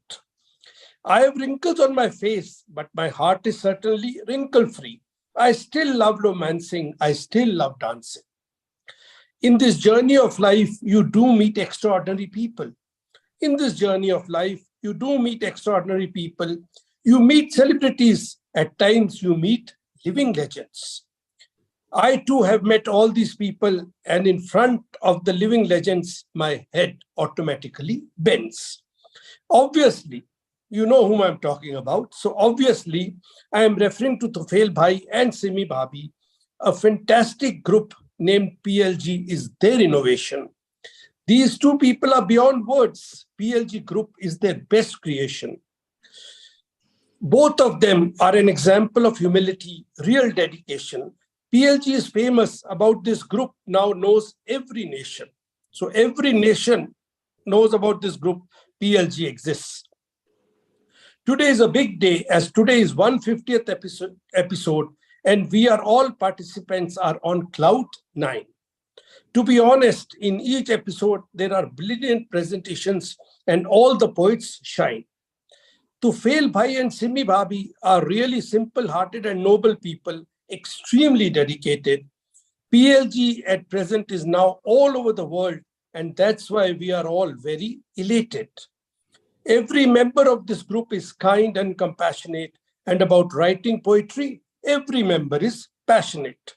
I have wrinkles on my face, but my heart is certainly wrinkle-free. I still love romancing. I still love dancing. In this journey of life, you do meet extraordinary people. In this journey of life, you do meet extraordinary people. You meet celebrities. At times, you meet living legends. I too have met all these people, and in front of the living legends, my head automatically bends. Obviously, you know whom I'm talking about. So obviously, I am referring to Tufail Bhai and Simi Bhabi, a fantastic group named PLG is their innovation. These two people are beyond words. PLG group is their best creation. Both of them are an example of humility, real dedication. PLG is famous about this group, now knows every nation. So every nation knows about this group. PLG exists. Today is a big day, as today is 150th episode, and we are all participants are on cloud 9. To be honest, in each episode, there are brilliant presentations and all the poets shine. Tufail Bhai and Simi Bhabi are really simple-hearted and noble people, extremely dedicated. PLG at present is now all over the world, and that's why we are all very elated. Every member of this group is kind and compassionate, and about writing poetry, every member is passionate.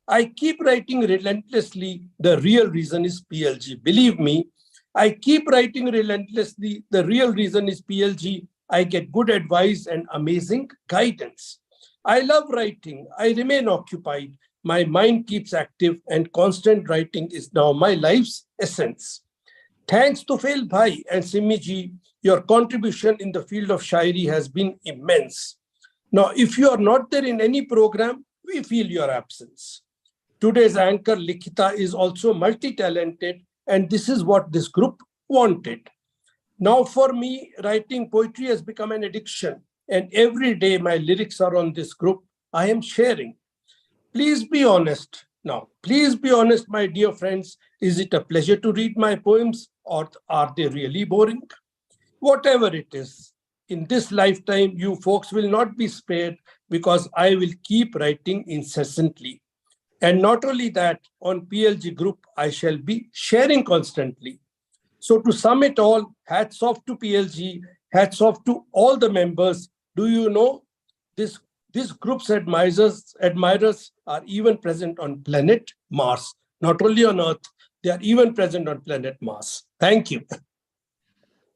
I keep writing relentlessly. The real reason is PLG. Believe me, I keep writing relentlessly. The real reason is PLG. I get good advice and amazing guidance. I love writing. I remain occupied. My mind keeps active, and constant writing is now my life's essence. Thanks to Tufail Bhai and Simi ji, your contribution in the field of Shairi has been immense. Now, if you are not there in any program, we feel your absence. Today's anchor, Likhita, is also multi-talented, and this is what this group wanted. Now, for me, writing poetry has become an addiction, and every day my lyrics are on this group. I am sharing. Please be honest. Now, please be honest, my dear friends. Is it a pleasure to read my poems, or are they really boring? Whatever it is, in this lifetime, you folks will not be spared, because I will keep writing incessantly. And not only that, on PLG group, I shall be sharing constantly. So to sum it all, hats off to PLG, hats off to all the members. Do you know, this group's admirers are even present on planet Mars. Not only on Earth, they are even present on planet Mars. Thank you.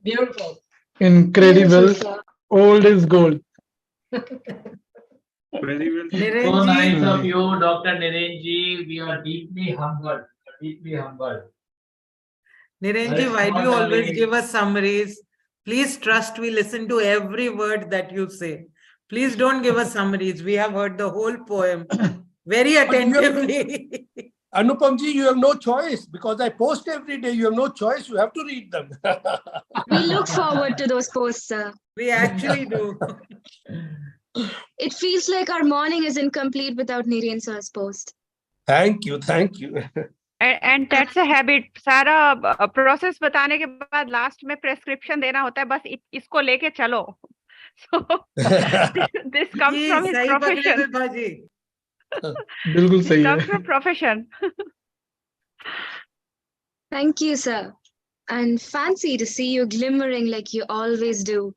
Beautiful. Incredible. Beautiful, sir. Old is gold. Very well. So nice Nirenji, of you, Dr. Nirenji. We are deeply humbled. Deeply humbled. Nirenji, why do you always give us summaries? Please trust we listen to every word that you say. Please don't give us summaries. We have heard the whole poem very attentively. Anupamji, you have no choice, because I post every day. You have no choice. You have to read them. We look forward to those posts, sir. We actually do. It feels like our morning is incomplete without Niren sir's post. Thank you. Thank you. And that's a habit. सारा process बताने के बाद last में prescription देना होता है, बस इसको लेके चलो. So this comes from his सही पकड़े profession. विभाजी. बिल्कुल This सही comes है. from profession. Thank you, sir. And fancy to see you glimmering like you always do.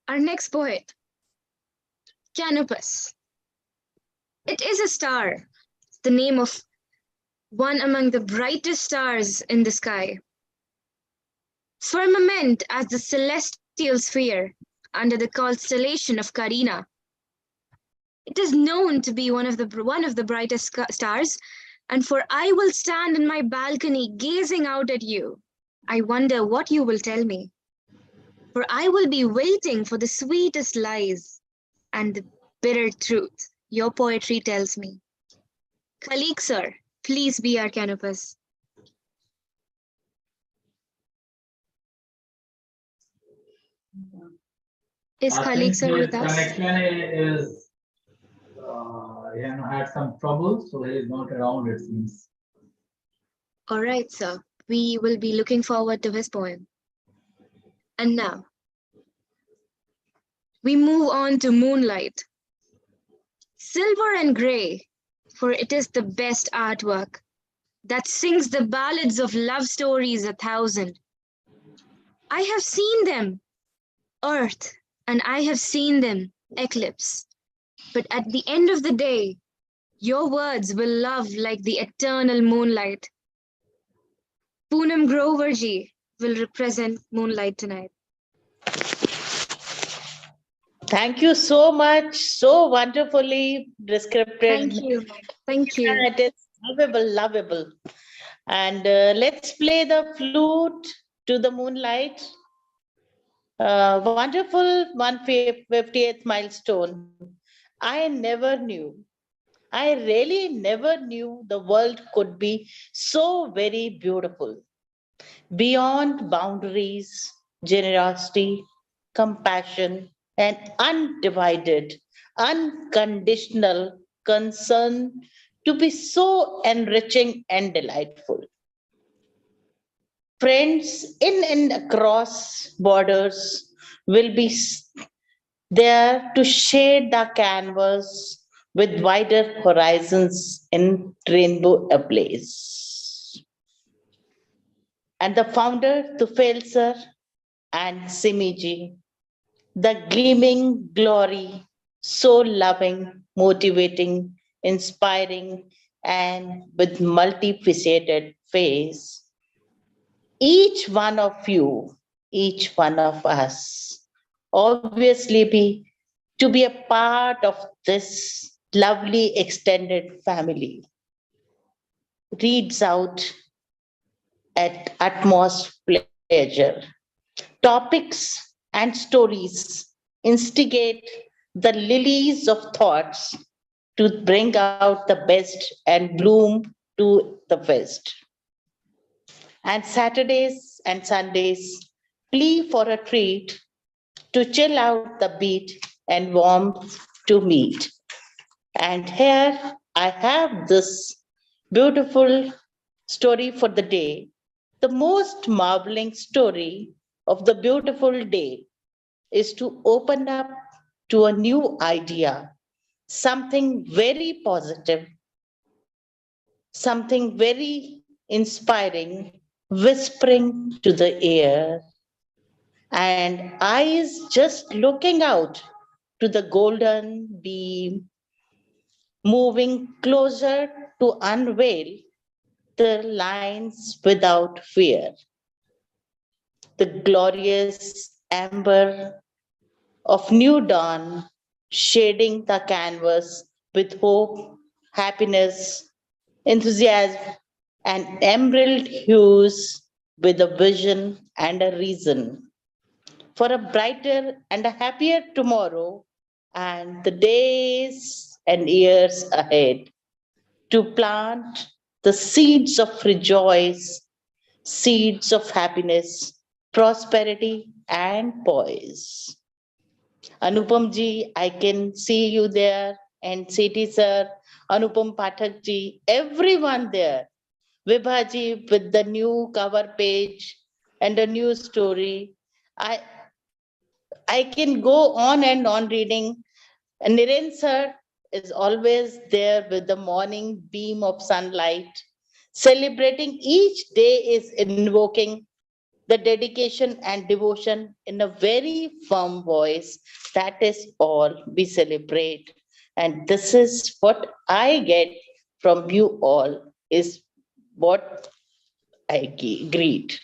Our next poet, Canopus. It is a star, the name of one among the brightest stars in the sky. Firmament as the celestial sphere under the constellation of Carina. It is known to be one of the brightest stars, and for I will stand in my balcony gazing out at you. I wonder what you will tell me. For I will be waiting for the sweetest lies and the bitter truth your poetry tells me. Khalik sir, please be our canopus. Is Khalik sir with us? Connection is had some trouble, so he is not around, it seems. All right, sir. We will be looking forward to his poem. And now, we move on to Moonlight. Silver and gray, for it is the best artwork that sings the ballads of love stories 1,000. I have seen them, Earth, and I have seen them, Eclipse. But at the end of the day, your words will love like the eternal moonlight. Poonam Groverji will represent Moonlight tonight. Thank you so much. So wonderfully described. Thank you. Thank you. It is lovable, lovable. And let's play the flute to the moonlight. Wonderful 150th milestone. I never knew. I really never knew the world could be so very beautiful. Beyond boundaries, generosity, compassion, and undivided, unconditional concern to be so enriching and delightful. Friends in and across borders will be there to shade the canvas with wider horizons in rainbow ablaze. And the founder, Tufail sir and Simiji, the gleaming glory, so loving, motivating, inspiring, and with multifaceted face. Each one of you, each one of us, obviously to be a part of this lovely extended family, reads out at utmost pleasure. Topics and stories instigate the lilies of thoughts to bring out the best and bloom to the best. And Saturdays and Sundays plea for a treat to chill out the beat and warmth to meet. And here I have this beautiful story for the day, the most marveling story of the beautiful day is to open up to a new idea, something very positive, something very inspiring, whispering to the ear, and eyes just looking out to the golden beam, moving closer to unveil the lines without fear. The glorious amber of new dawn, shading the canvas with hope, happiness, enthusiasm, and emerald hues with a vision and a reason for a brighter and a happier tomorrow and the days and years ahead to plant the seeds of rejoice, seeds of happiness, prosperity, and poise. Anupam ji, I can see you there, and Seti sir, Anupam Pathak ji, everyone there. Vibha ji with the new cover page and a new story. I can go on and on reading. And Niren sir is always there with the morning beam of sunlight. Celebrating each day is invoking the dedication and devotion in a very firm voice. That is all we celebrate. And this is what I get from you all, is what I greet.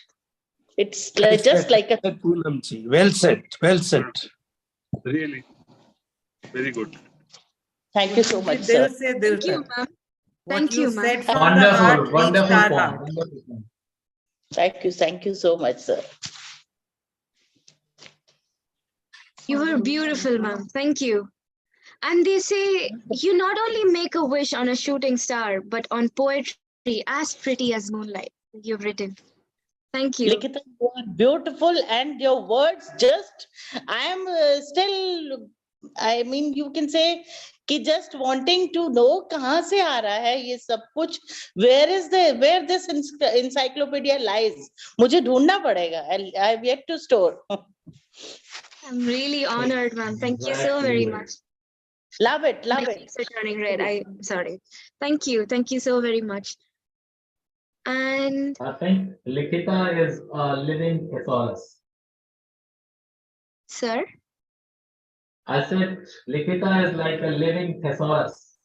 It's like, just like a... Poonamji. Well said, well said. Really, very good. Thank you so much, Dil sir. se dil Thank you, tak. ma'am. What Thank you you, ma'am. said from the heart Wonderful, reached wonderful our poem. heart. Wonderful poem. Thank you so much, sir. You were beautiful, ma'am. Thank you. And they say you not only make a wish on a shooting star, but on poetry as pretty as moonlight. You've written. Thank you. Likita, you are beautiful, and your words just, I am still, I mean, you can say, कि just wanting to know कहाँ से आ रहा है ये सब कुछ, where this encyclopedia lies. मुझे ढूंढना पड़ेगा. I've yet to store. I'm really honored, ma'am. Thank you so very much. Love it, love My it. cheeks are turning red. I'm sorry. Thank you so very much. And I think Likita is a living thesaurus. sir, I said Likita is like a living thesaurus.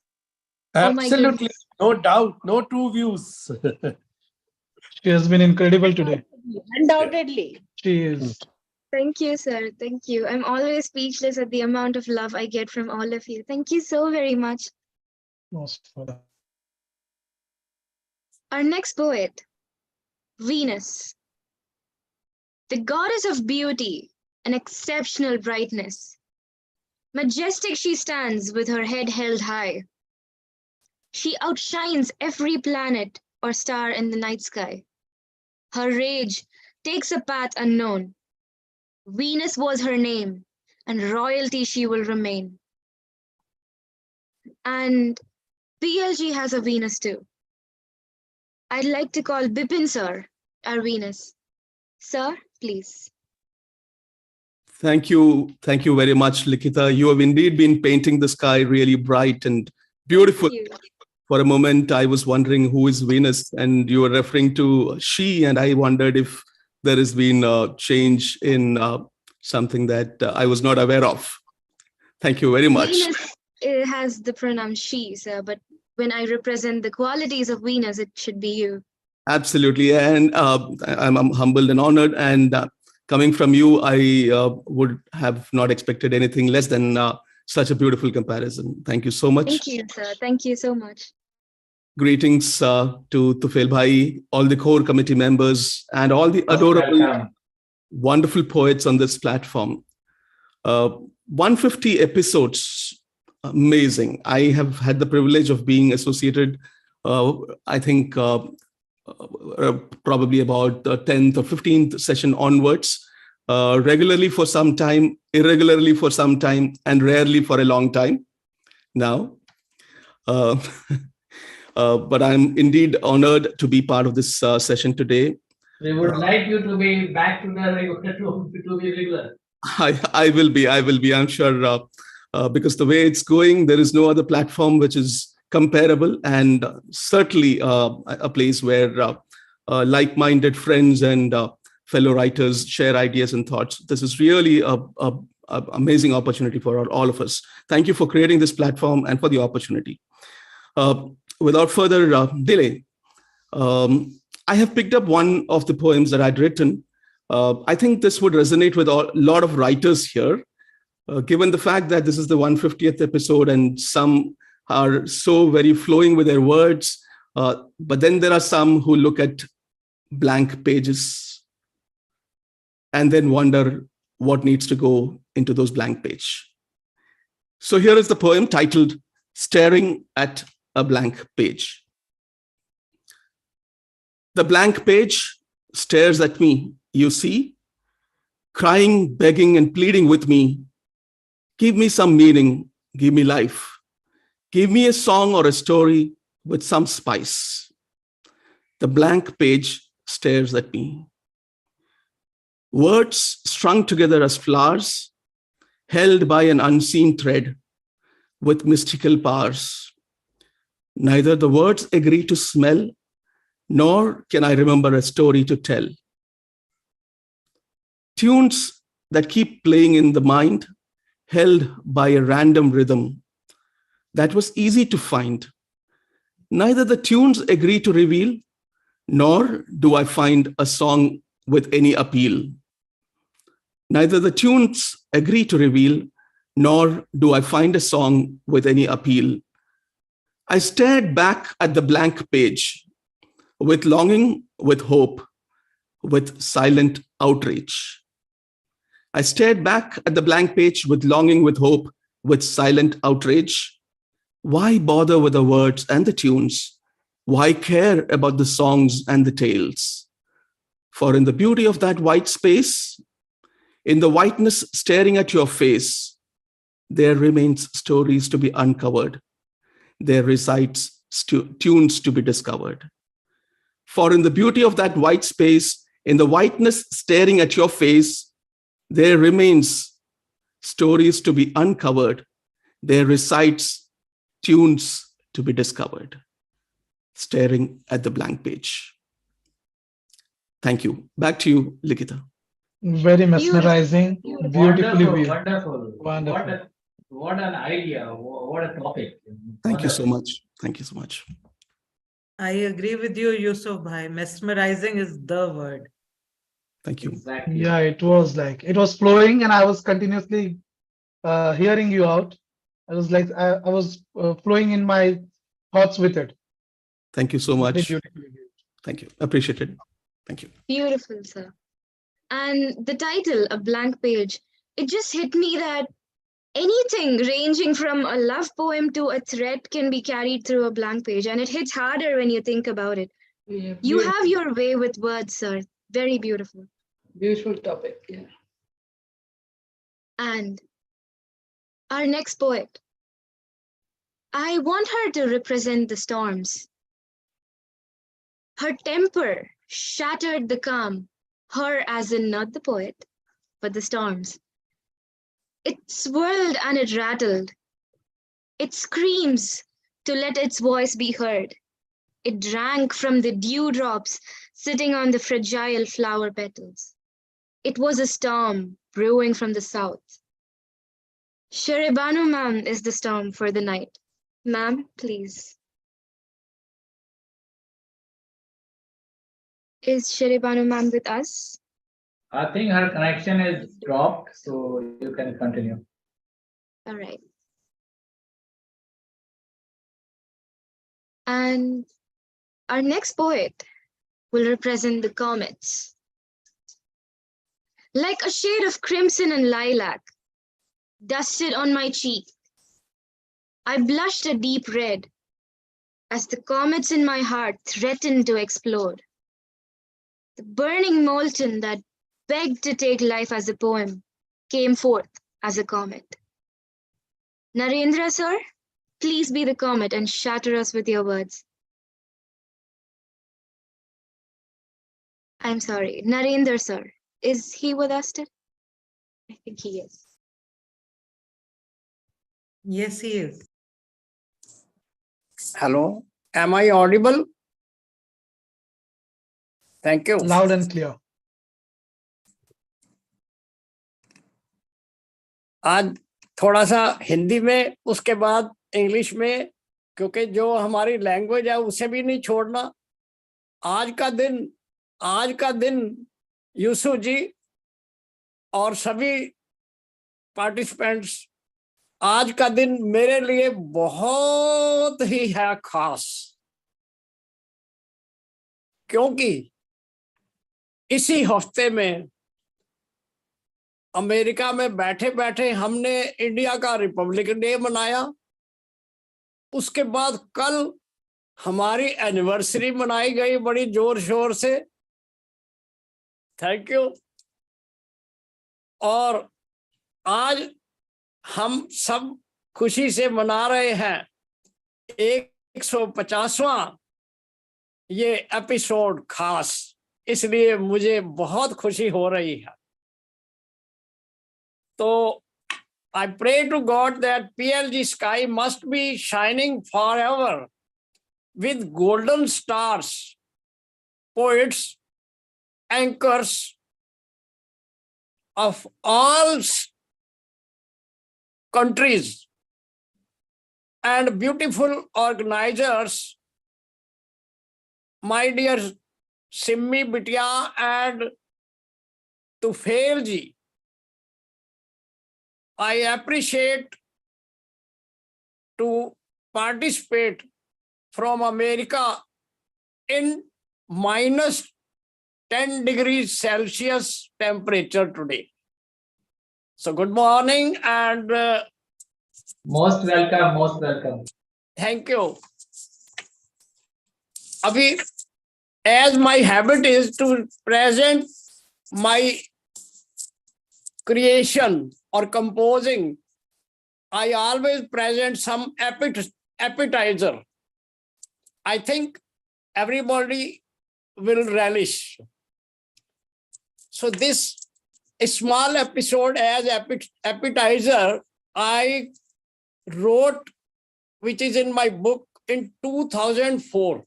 oh my Absolutely, goodness. no doubt, no two views. She has been incredible today. Undoubtedly. She is. Thank you, sir. Thank you. I'm always speechless at the amount of love I get from all of you. Thank you so very much. Most welcome. Our next poet, Venus, the goddess of beauty and exceptional brightness. Majestic she stands with her head held high. She outshines every planet or star in the night sky. Her rage takes a path unknown. Venus was her name, and royalty she will remain. And PLG has a Venus too. I'd like to call Bipin sir our Venus. Sir, please. Thank you. Thank you very much, Likita. You have indeed been painting the sky really bright and beautiful. Thank you. For a moment, I was wondering who is Venus, and you were referring to she, and I wondered if there has been a change in something that I was not aware of. Thank you very much. Venus has the pronoun she, sir, but when I represent the qualities of Venus, it should be you. Absolutely. And I'm humbled and honored. And coming from you, I would have not expected anything less than such a beautiful comparison. Thank you so much. Thank you, sir. Thank you so much. Greetings to Tufail Bhai, all the core committee members, and all the adorable, wonderful poets on this platform. 150 episodes, amazing. I have had the privilege of being associated, I think, probably about the 10th or 15th session onwards, regularly for some time, irregularly for some time, and rarely for a long time now. But I'm indeed honored to be part of this session today. We would like you to be back to the to be regular. I will be, I'm sure, because the way it's going, there is no other platform which is comparable, and certainly a place where like-minded friends and fellow writers share ideas and thoughts. This is really an amazing opportunity for all of us. Thank you for creating this platform and for the opportunity. Without further delay, I have picked up one of the poems that I'd written. I think this would resonate with a lot of writers here, given the fact that this is the 150th episode and some are so very flowing with their words. But then there are some who look at blank pages and then wonder what needs to go into those blank pages. So here is the poem titled Staring at a Blank Page. The blank page stares at me, you see, crying, begging, and pleading with me. Give me some meaning, give me life. Give me a song or a story with some spice. The blank page stares at me. Words strung together as flowers, held by an unseen thread with mystical powers. Neither the words agree to smell, nor can I remember a story to tell. Tunes that keep playing in the mind, held by a random rhythm that was easy to find. Neither the tunes agree to reveal, nor do I find a song with any appeal. Neither the tunes agree to reveal, nor do I find a song with any appeal. I stared back at the blank page with longing, with hope, with silent outrage. I stared back at the blank page with longing, with hope, with silent outrage. Why bother with the words and the tunes? Why care about the songs and the tales? For in the beauty of that white space, in the whiteness staring at your face, there remains stories to be uncovered. There resides tunes to be discovered. For in the beauty of that white space, in the whiteness staring at your face, there remains stories to be uncovered. There resides tunes to be discovered. Staring at the blank page. Thank you. Back to you, Likita. Very mesmerizing, beautifully viewed. Wonderful. Wonderful. What an idea. What a topic. Thank you so much. Thank you so much. I agree with you, Yusuf Bhai. Mesmerizing is the word. Thank you. Exactly. Yeah, it was flowing, and I was continuously hearing you out. I was like, I was flowing in my thoughts with it. Thank you so Very much. beautifully. Thank you. Appreciate it. Thank you. Beautiful, sir. And the title, A Blank Page, it just hit me that anything ranging from a love poem to a threat can be carried through a blank page. And it hits harder when you think about it. Yeah, You beautiful, have your way with words, sir. Very beautiful. beautiful topic. Yeah. And our next poet, I want her to represent the storms. Her temper shattered the calm, her as in not the poet, but the storms. It swirled and it rattled. It screams to let its voice be heard. It drank from the dewdrops sitting on the fragile flower petals. It was a storm brewing from the south. Sherebanu ma'am is the storm for the night. Ma'am, please. Is Sherebanu ma'am with us? I think her connection is dropped, so you can continue. All right. And our next poet will represent the comets. Like a shade of crimson and lilac, dusted on my cheek, I blushed a deep red as the comets in my heart threatened to explode. The burning molten that begged to take life as a poem came forth as a comet. Narendra sir, please be the comet and shatter us with your words. I'm sorry, Narendra sir, is he with us today? I think he is. Yes, he is. Hello, am I audible? Thank you. Loud and clear. आज थोड़ा सा हिंदी में, उसके बाद English में, क्योंकि जो हमारी लैंग्वेज है उसे भी नहीं छोड़ना। आज का दिन यूसुफ जी और सभी पार्टिसिपेंट्स, आज का दिन मेरे लिए बहुत ही है खास, क्योंकि इसी हफ्ते में अमेरिका में बैठे बैठे हमने इंडिया का रिपब्लिक डे मनाया। उसके बाद कल हमारी एनिवर्सरी मनाई गई बड़ी जोर शोर से। Thank you. और आज हम सब खुशी से मना रहे हैं 150वां ये एपिसोड खास, इसलिए मुझे बहुत खुशी हो रही है। तो I pray to God that PLG sky must be shining forever with golden stars, poets, anchors of all countries, and beautiful organizers, my dear Simmi Bitia and Tufail ji. I appreciate to participate from America in -10 degrees Celsius temperature today. So good morning and Most welcome, most welcome. thank you. Abhi, as my habit is to present my creation or composing, I always present some appetizer. I think everybody will relish. So this small episode as appetizer, I wrote, which is in my book in 2004.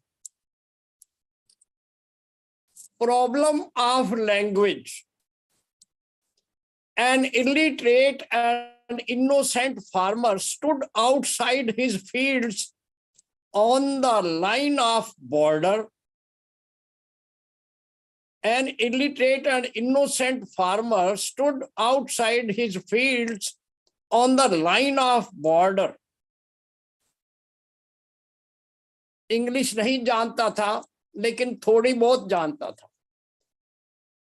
Problem of language. An illiterate and innocent farmer stood outside his fields on the line of border. an illiterate and innocent farmer stood outside his fields on the line of border. English नहीं जानता था, लेकिन थोड़ी बहुत जानता था.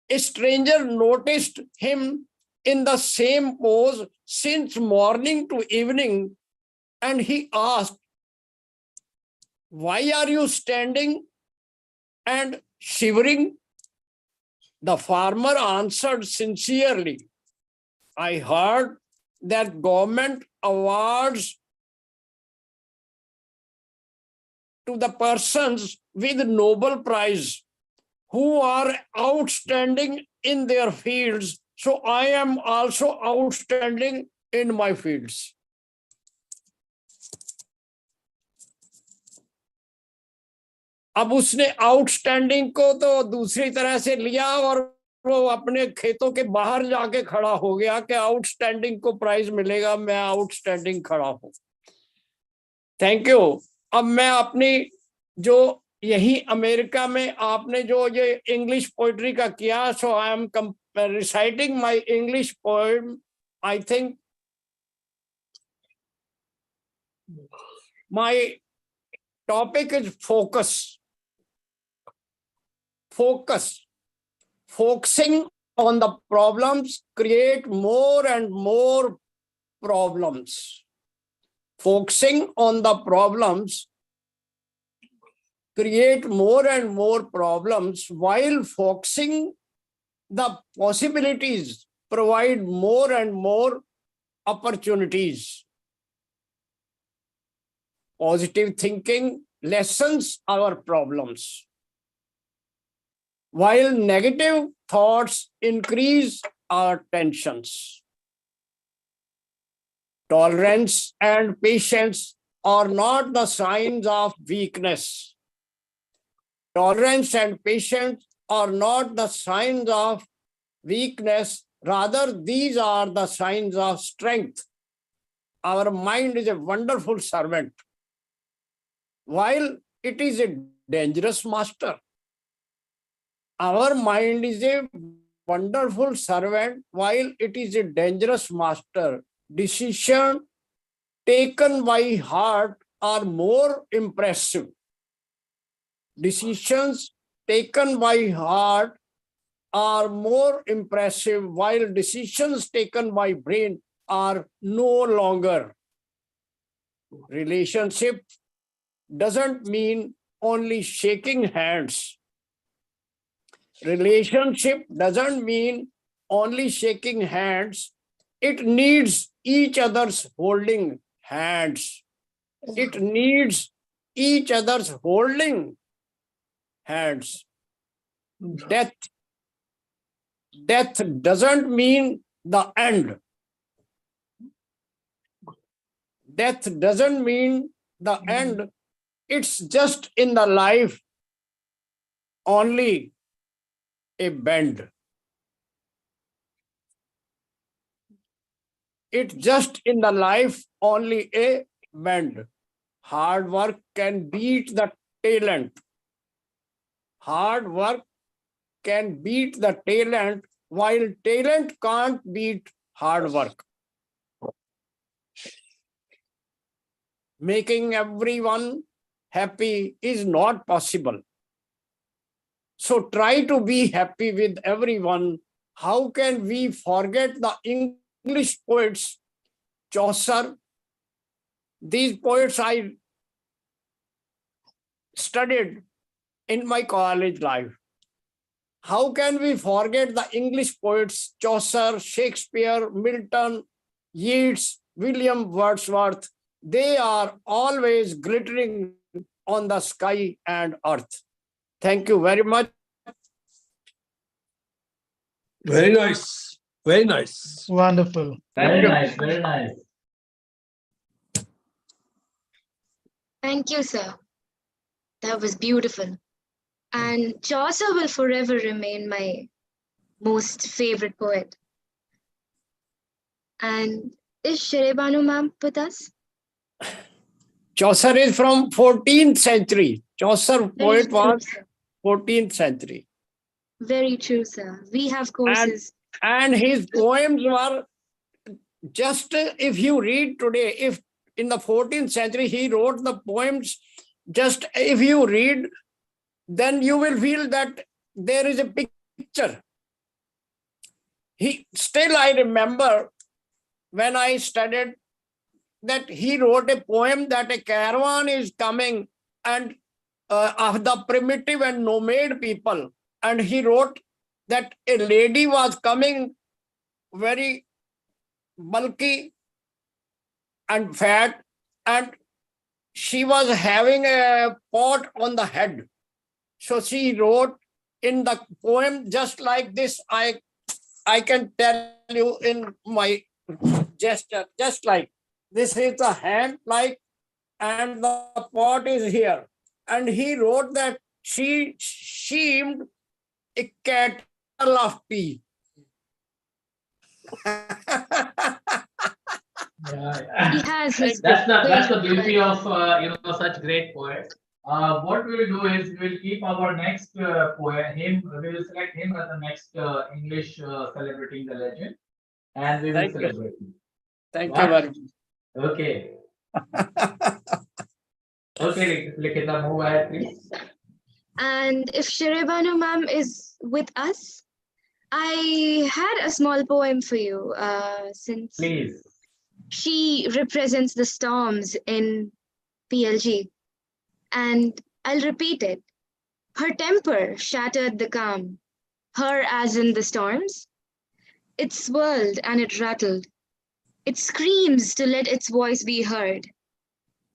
A stranger noticed him in the same pose since morning to evening, and he asked, "Why are you standing and shivering?" The farmer answered sincerely, "I heard that government awards to the persons with Nobel Prize who are outstanding in their fields, so I am also outstanding in my fields." अब उसने outstanding को तो दूसरी तरह से लिया और वो अपने खेतों के बाहर जाके खड़ा हो गया कि आउटस्टैंडिंग को प्राइज मिलेगा, मैं आउटस्टैंडिंग खड़ा हूं. Thank you. अब मैं अपनी जो यही अमेरिका में आपने जो ये इंग्लिश पोइट्री का किया, so I am reciting my English poem. I think my topic is focus. Focusing on the problems create more and more problems. Focusing on the problems create more and more problems, while focusing the possibilities provide more and more opportunities. Positive thinking lessens our problems, while negative thoughts increase our tensions. Tolerance and patience are not the signs of weakness. Tolerance and patience are not the signs of weakness. Rather, these are the signs of strength. Our mind is a wonderful servant, while it is a dangerous master. Our mind is a wonderful servant, while it is a dangerous master. Decisions taken by heart are more impressive. Decisions taken by heart are more impressive, while decisions taken by brain are no longer. Relationship doesn't mean only shaking hands. Relationship doesn't mean only shaking hands. It needs each other's holding hands. It needs each other's holding hands. Death doesn't mean the end. Death doesn't mean the end. It's just in the life only a bend. It's just in the life only a bend. Hard work can beat the talent. Hard work can beat the talent, while talent can't beat hard work. Making everyone happy is not possible. So try to be happy with everyone. How can we forget the English poets, Chaucer? These poets I studied in my college life. How can we forget the English poets, Chaucer, Shakespeare, Milton, Yeats, William Wordsworth? They are always glittering on the sky and earth. Thank you very much. Very nice. Very nice. Wonderful. Very nice, very nice. Thank you, sir. That was beautiful. And Chaucer will forever remain my most favorite poet. And is Sherebanu ma'am with us? Chaucer is from 14th century. Chaucer poet was 14th century. Very true, sir. We have courses. And his poems were just, if you read today, if in the 14th century he wrote the poems, just if you read, then you will feel that there is a picture. Still I remember when I studied that he wrote a poem that a caravan is coming and of the primitive and nomad people. And he wrote that a lady was coming very bulky and fat, and she was having a pot on the head. So she wrote in the poem just like this. I can tell you in my gesture, just like this is the hand, like, and the pot is here. And he wrote that she seemed a kettle of tea. That's the beauty of such great poets. What we will do is we will keep our next poet. We will select him as the next English celebrating the legend, and we will celebrate him. Thank you very much. Okay. Okay, Likita, move ahead, please. And if Sherebanu ma'am is with us, I had a small poem for you, since Please. she represents the storms in PLG. And I'll repeat it. Her temper shattered the calm. Her as in the storms. It swirled and it rattled. It screams to let its voice be heard.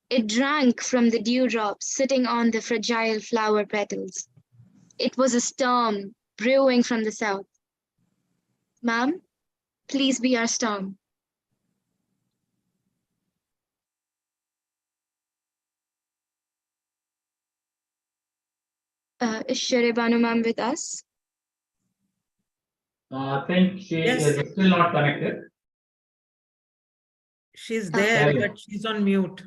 It drank from the dewdrops sitting on the fragile flower petals. It was a storm brewing from the south. Ma'am, please be our storm. Is Sherebanu ma'am with us? I think she is still not connected. She's there, but she's on mute.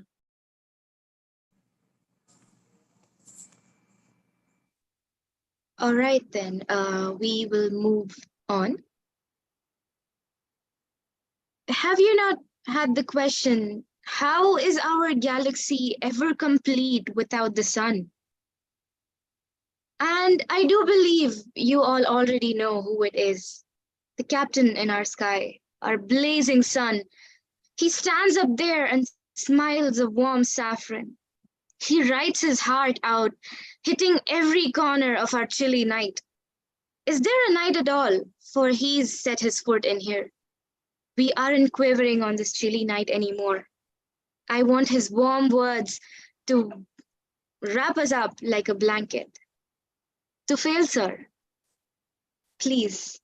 All right, then we will move on. Have you not had the question, how is our galaxy ever complete without the sun? And I do believe you all already know who it is. The captain in our sky, our blazing sun. He stands up there and smiles a warm saffron. He writes his heart out, hitting every corner of our chilly night. Is there a night at all? For he's set his foot in here. We aren't quivering on this chilly night anymore. I want his warm words to wrap us up like a blanket. To fail, sir, please.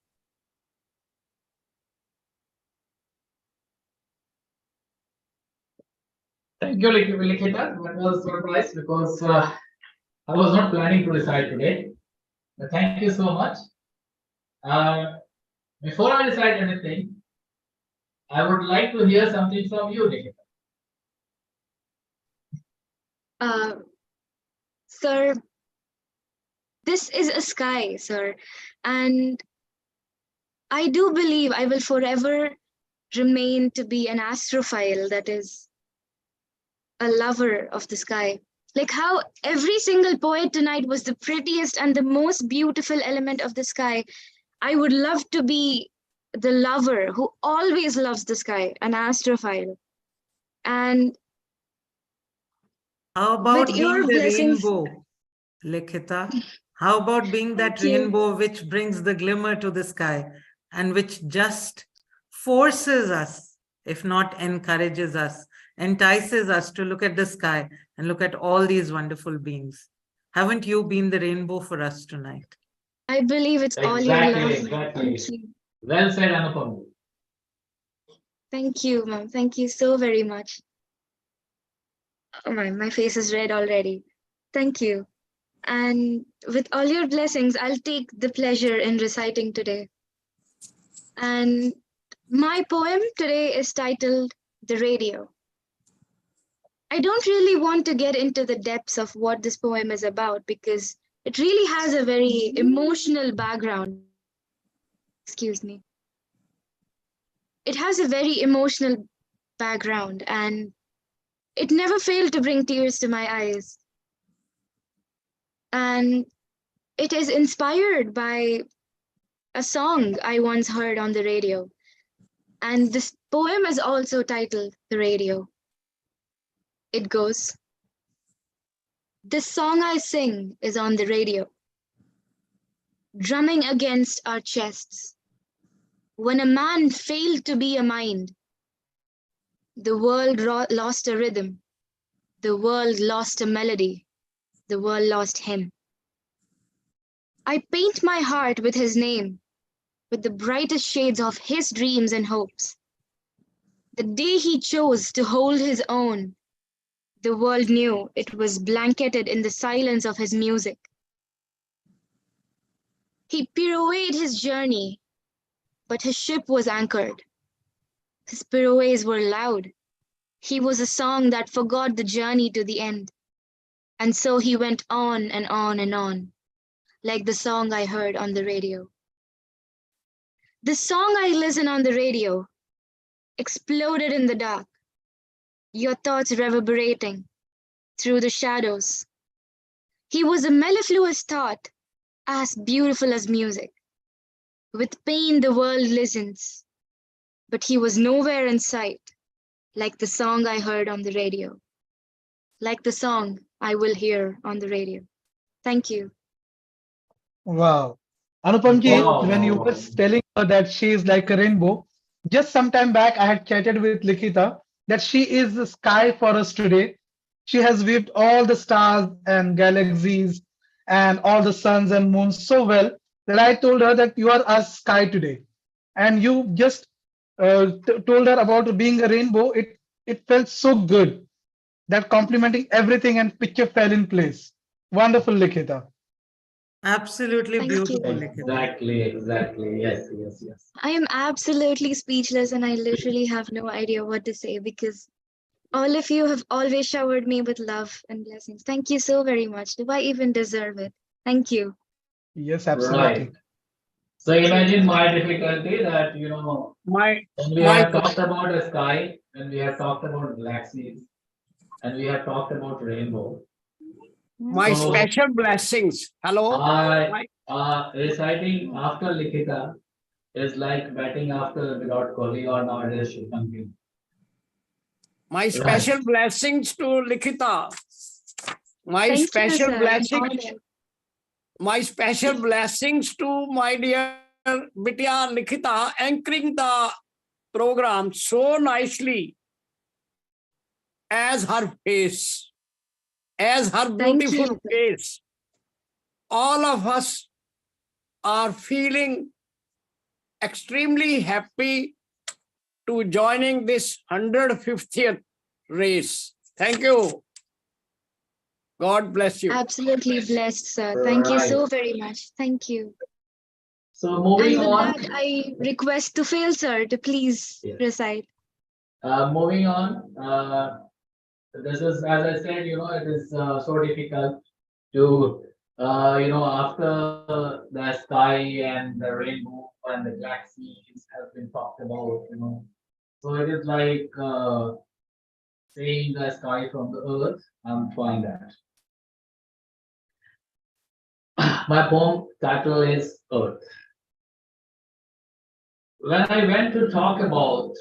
Thank you, Likita. That was a surprise because I was not planning to decide today. But thank you so much. Before I decide anything, I would like to hear something from you, Likita. Sir, this is a sky, sir, and I do believe I will forever remain to be an astrophile, that is, a lover of the sky. Like how every single poet tonight was the prettiest and the most beautiful element of the sky. I would love to be the lover who always loves the sky, an astrophile. And how about with being your the blessings, rainbow, Likita? How about being that rainbow which brings the glimmer to the sky and which just forces us, if not encourages us, entices us to look at the sky and look at all these wonderful beings? Haven't you been the rainbow for us tonight? I believe it's all your love. Exactly. Well said, Anupam. Thank you, ma'am. Thank you so very much. Oh my face is red already. Thank you. And with all your blessings, I'll take the pleasure in reciting today. And my poem today is titled The Radio. I don't really want to get into the depths of what this poem is about because It really has a very emotional background. Excuse me. It has a very emotional background, and it never failed to bring tears to my eyes. And it is inspired by a song I once heard on the radio. And this poem is also titled The Radio. It goes, "This song I sing is on the radio, drumming against our chests. When a man failed to be a mind, the world lost a rhythm, the world lost a melody, the world lost him. I paint my heart with his name, with the brightest shades of his dreams and hopes. The day he chose to hold his own, the world knew it was blanketed in the silence of his music. He pirouetted his journey, but his ship was anchored. His pirouettes were loud. He was a song that forgot the journey to the end. And so he went on and on and on, like the song I heard on the radio. The song I listened on the radio exploded in the dark, your thoughts reverberating through the shadows. He was a mellifluous thought, as beautiful as music. With pain the world listens, but he was nowhere in sight, like the song I heard on the radio, like the song I will hear on the radio. Thank you. Wow. Anupamji, Wow, when you wow, were wow. telling her that she is like a rainbow, just some time back I had chatted with Likita that she is the sky for us today. She has weaved all the stars and galaxies and all the suns and moons so well that I told her that you are our sky today. And you just told her about being a rainbow. It felt so good that complimenting everything and picture fell in place. Wonderful, Likita. Absolutely Thank you. beautiful, Likita. Exactly, exactly. Yes, yes, yes. I am absolutely speechless and I literally have no idea what to say because all of you have always showered me with love and blessings. Thank you so very much. Do I even deserve it? Thank you. Yes, Right. absolutely. So imagine my difficulty that, My when we my have talked about the sky, when we have talked about galaxies, and we have talked about rainbow. my So special blessings. Hello. I My, reciting after Likita is like batting after without Kavi or nowadays Shubhankar. my Right. special blessings to Likita. My Thank you, special sir. I'm blessings. honored. My special blessings to my dear Bitya Likita, anchoring the program so nicely as her face, as her Thank beautiful you. face. All of us are feeling extremely happy to joining this 150th race. Thank you. God bless you. Absolutely blessed, sir. Thank you so Right. very much. Thank you. So moving And with on. that, I request to fail, sir, to please Yes. recite. Moving on. This is, as I said, it is so difficult to, after the sky and the rainbow and the galaxies has been talked about, So it is like seeing the sky from the earth. I'm trying that. My poem title is Earth. When I went to talk about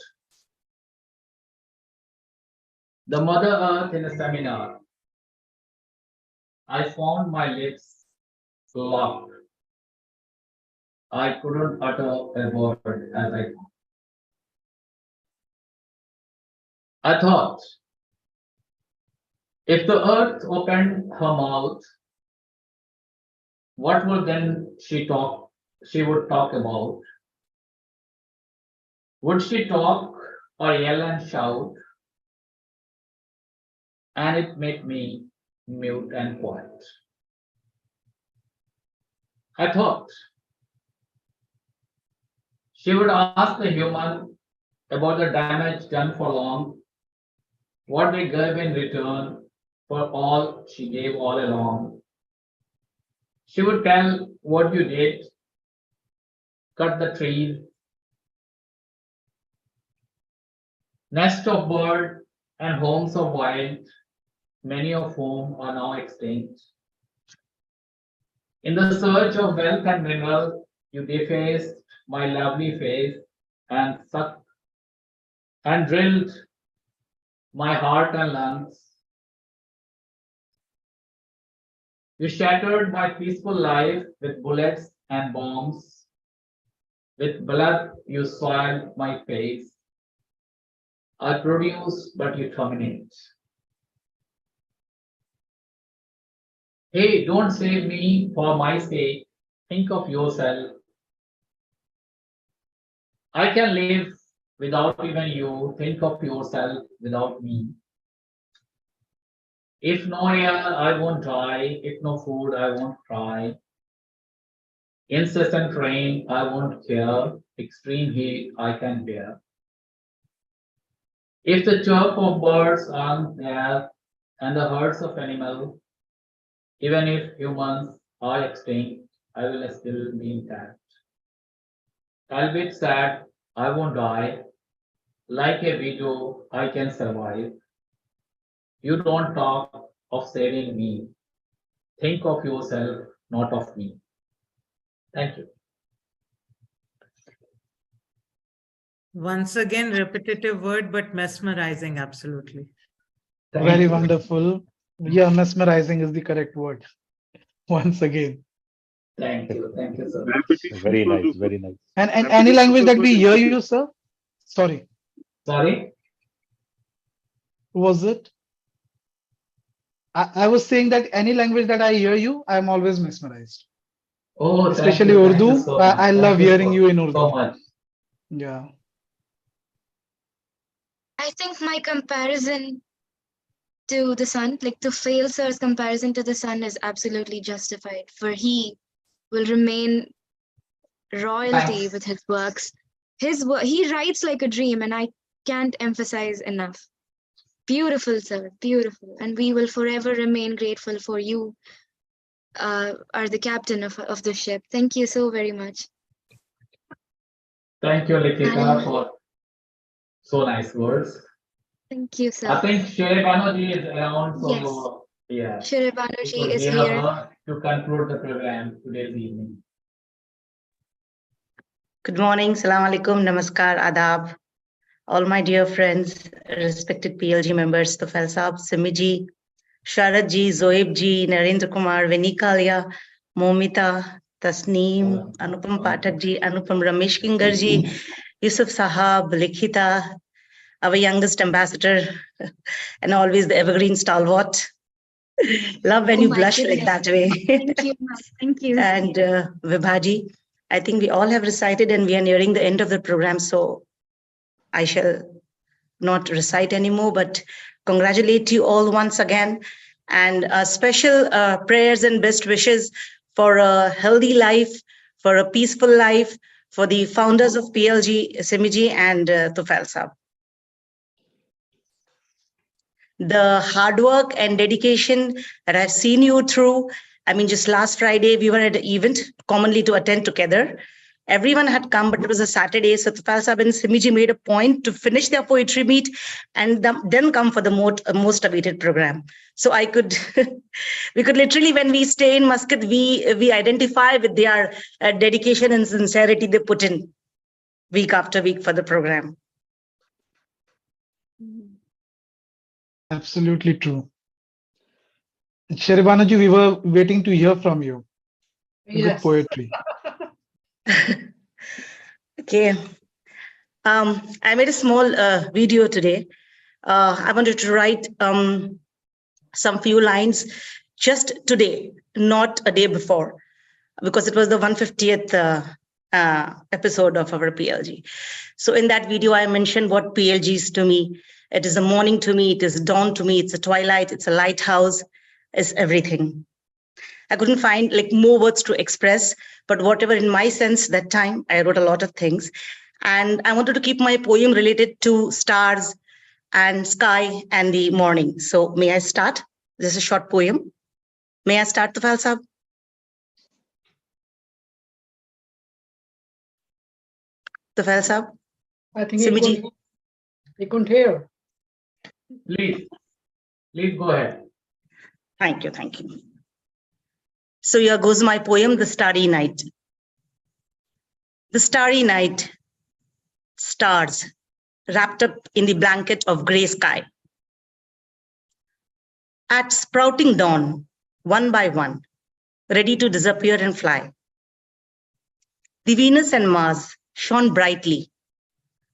the Mother Earth in a seminar, I found my lips locked. I couldn't utter a word as I thought, if the earth opened her mouth, what would then she would talk about? Would she talk or yell and shout? And it made me mute and quiet. I thought she would ask the human about the damage done for long, what they gave in return for all she gave all along. She would tell what you did, cut the trees, nest of bird and homes of wild, many of whom are now extinct. In the search of wealth and mineral, you defaced my lovely face and sucked and drilled my heart and lungs. You shattered my peaceful life with bullets and bombs. With blood, you soiled my face. I produce, but you terminate. Hey, don't save me for my sake. Think of yourself. I can live without even you. Think of yourself without me. If no air, I won't die. If no food, I won't cry. Incessant rain, I won't care. Extreme heat, I can bear. If the chirp of birds aren't there, and the herds of animals, even if humans are extinct, I will still be intact. Albeit sad, I won't die. Like a widow, I can survive. You don't talk of saving me. Think of yourself, not of me. Thank you. Once again, repetitive word, but mesmerizing, absolutely. Very wonderful. Yeah, mesmerizing is the correct word. Once again. Thank you, sir. Very nice, very nice. And any language that we hear you, sir? Sorry. Sorry? Was it? I was saying that any language that I hear you, I'm always mesmerized. Oh, especially thank you Urdu. so much. I love hearing you in Urdu. So much. Yeah. I think my comparison to the sun, like to fail sir's comparison to the sun, is absolutely justified, for he will remain royalty Thanks. with his works. He writes like a dream, and I can't emphasize enough. Beautiful, sir, beautiful. And we will forever remain grateful for you are the captain of the ship. Thank you so very much. Thank you, Likita, for so nice words. Thank you, sir. I think Sherebanoji is around, so Yes. yeah. Sherebanoji is hear here. her to conclude the program today's evening. Good morning, Salam Alaikum, Namaskar, Adab. All my dear friends, respected PLG members, Tufel Saab, Simi ji, Sharad ji, Zoeb ji, Narendra Kumar, Venikalia, Momita, Tasneem, Anupam Pathak ji, Anupam Ramesh Kingar ji, Yusuf Sahab, Likhita, our youngest ambassador, and always the evergreen stalwart. Love when you blush like that way. Thank you. Thank you. And Vibhaji, I think we all have recited and we are nearing the end of the program, so I shall not recite anymore, but congratulate you all once again, and special prayers and best wishes for a healthy life, for a peaceful life, for the founders of PLG, Simiji and Tufel Saab. The hard work and dedication that I've seen you through. I mean, just last Friday, we were at an event commonly to attend together. Everyone had come, but it was a Saturday. So Tufel Saab and Simiji made a point to finish their poetry meet and then come for the most awaited program. So I could, we could literally, when we stay in Muscat, we identify with their dedication and sincerity they put in week after week for the program. Absolutely true. Sherebanoji, we were waiting to hear from you with poetry. Okay. I made a small video today. I wanted to write some few lines just today, not a day before, because it was the 150th episode of our PLG. So in that video, I mentioned what PLG is to me. It is a morning to me, it is dawn to me, it's a twilight, it's a lighthouse, it's everything. I couldn't find like more words to express, but whatever in my sense that time, I wrote a lot of things. And I wanted to keep my poem related to stars and sky and the morning. So may I start? This is a short poem. May I start, Tufel Saab? Tufail Saab? I think Simi ji? he couldn't hear. Please go ahead. Thank you, thank you. So here goes my poem, The Starry Night. The starry night, stars wrapped up in the blanket of gray sky. At sprouting dawn, one by one, ready to disappear and fly. The Venus and Mars shone brightly,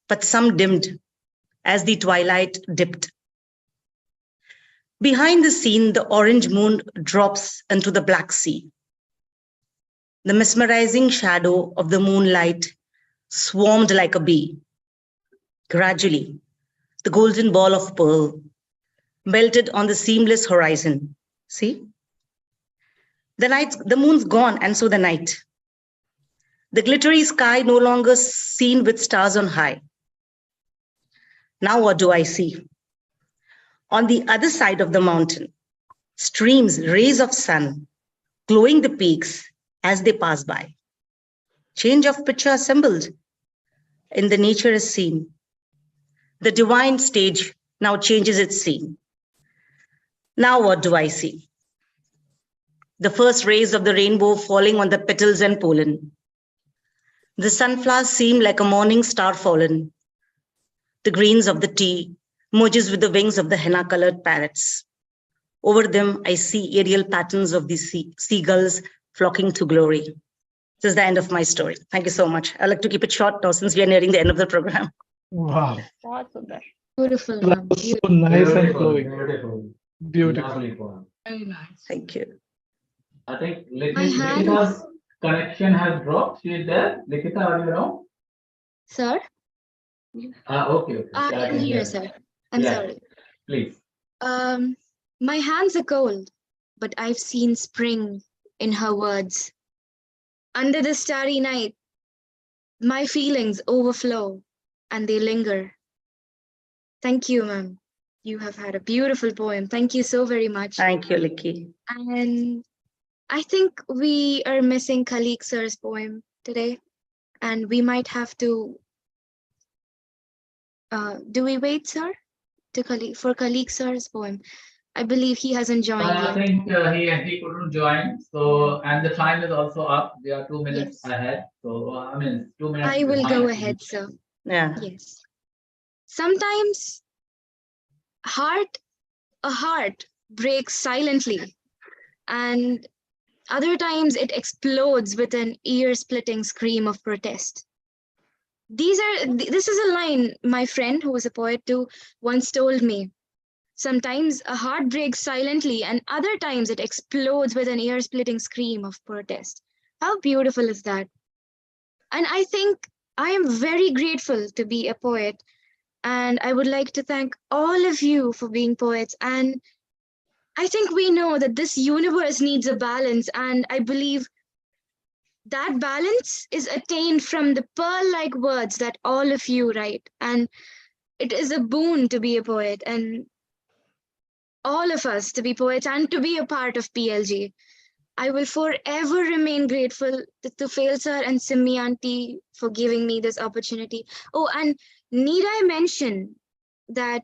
but some dimmed as the twilight dipped. Behind the scene, the orange moon drops into the Black Sea. The mesmerizing shadow of the moonlight swarmed like a bee. Gradually, the golden ball of pearl melted on the seamless horizon. See? The moon's gone, and so the night. The glittery sky no longer seen with stars on high. Now what do I see? On the other side of the mountain, streams rays of sun, glowing the peaks as they pass by. Change of picture assembled in the nature is seen. The divine stage now changes its scene. Now what do I see? The first rays of the rainbow falling on the petals and pollen. The sunflowers seem like a morning star fallen. The greens of the tea merges with the wings of the henna-colored parrots. Over them, I see aerial patterns of the seagulls flocking to glory. This is the end of my story. Thank you so much. I like to keep it short now since we are nearing the end of the program. Wow. Beautiful. That was so nice and flowing. Beautiful. Beautiful. Lovely poem. Very nice. Thank you. I think My hand- Likita's connection has dropped. She is there. Likita, are you know? Sir? Okay. I Yeah, am here, hear. sir. I'm Yeah. sorry. Please. My hands are cold, but I've seen spring in her words. Under the starry night, my feelings overflow and they linger. Thank you, ma'am. You have had a beautiful poem. Thank you so very much. Thank you, Likki. And I think we are missing Khalik sir's poem today, and we might have to. Do we wait, sir, for Khalik sir's poem? I believe he hasn't joined I yet. think he couldn't join. So, and the time is also up. We are 2 minutes Yes. ahead. So, 2 minutes I will go behind. ahead, sir. Yeah. Yes. Sometimes a heart breaks silently, and other times it explodes with an ear-splitting scream of protest. This is a line my friend, who was a poet too, once told me. Sometimes a heart breaks silently, and other times it explodes with an ear-splitting scream of protest. How beautiful is that? And I think I am very grateful to be a poet, and I would like to thank all of you for being poets. And I think we know that this universe needs a balance, and I believe that balance is attained from the pearl-like words that all of you write. And it is a boon to be a poet, and all of us to be poets and to be a part of PLG. I will forever remain grateful to Tufail sir and Simi auntie for giving me this opportunity. Oh, and need I mention that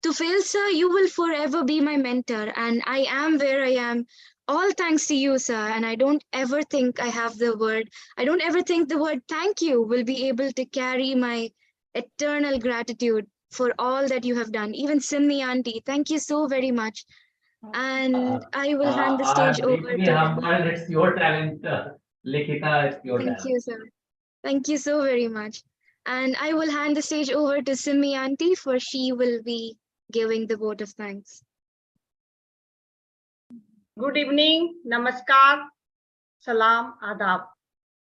Tufail sir, you will forever be my mentor, and I am where I am, all thanks to you, sir. And I don't ever think the word thank you will be able to carry my eternal gratitude for all that you have done. Even Simi auntie, thank you so very much. And I will hand the stage over to humble. It's your talent, Likita. It's your Thank talent. you, sir. Thank you so very much. And I will hand the stage over to Simi auntie, for she will be giving the vote of thanks. Good evening, namaskar, salam, adab.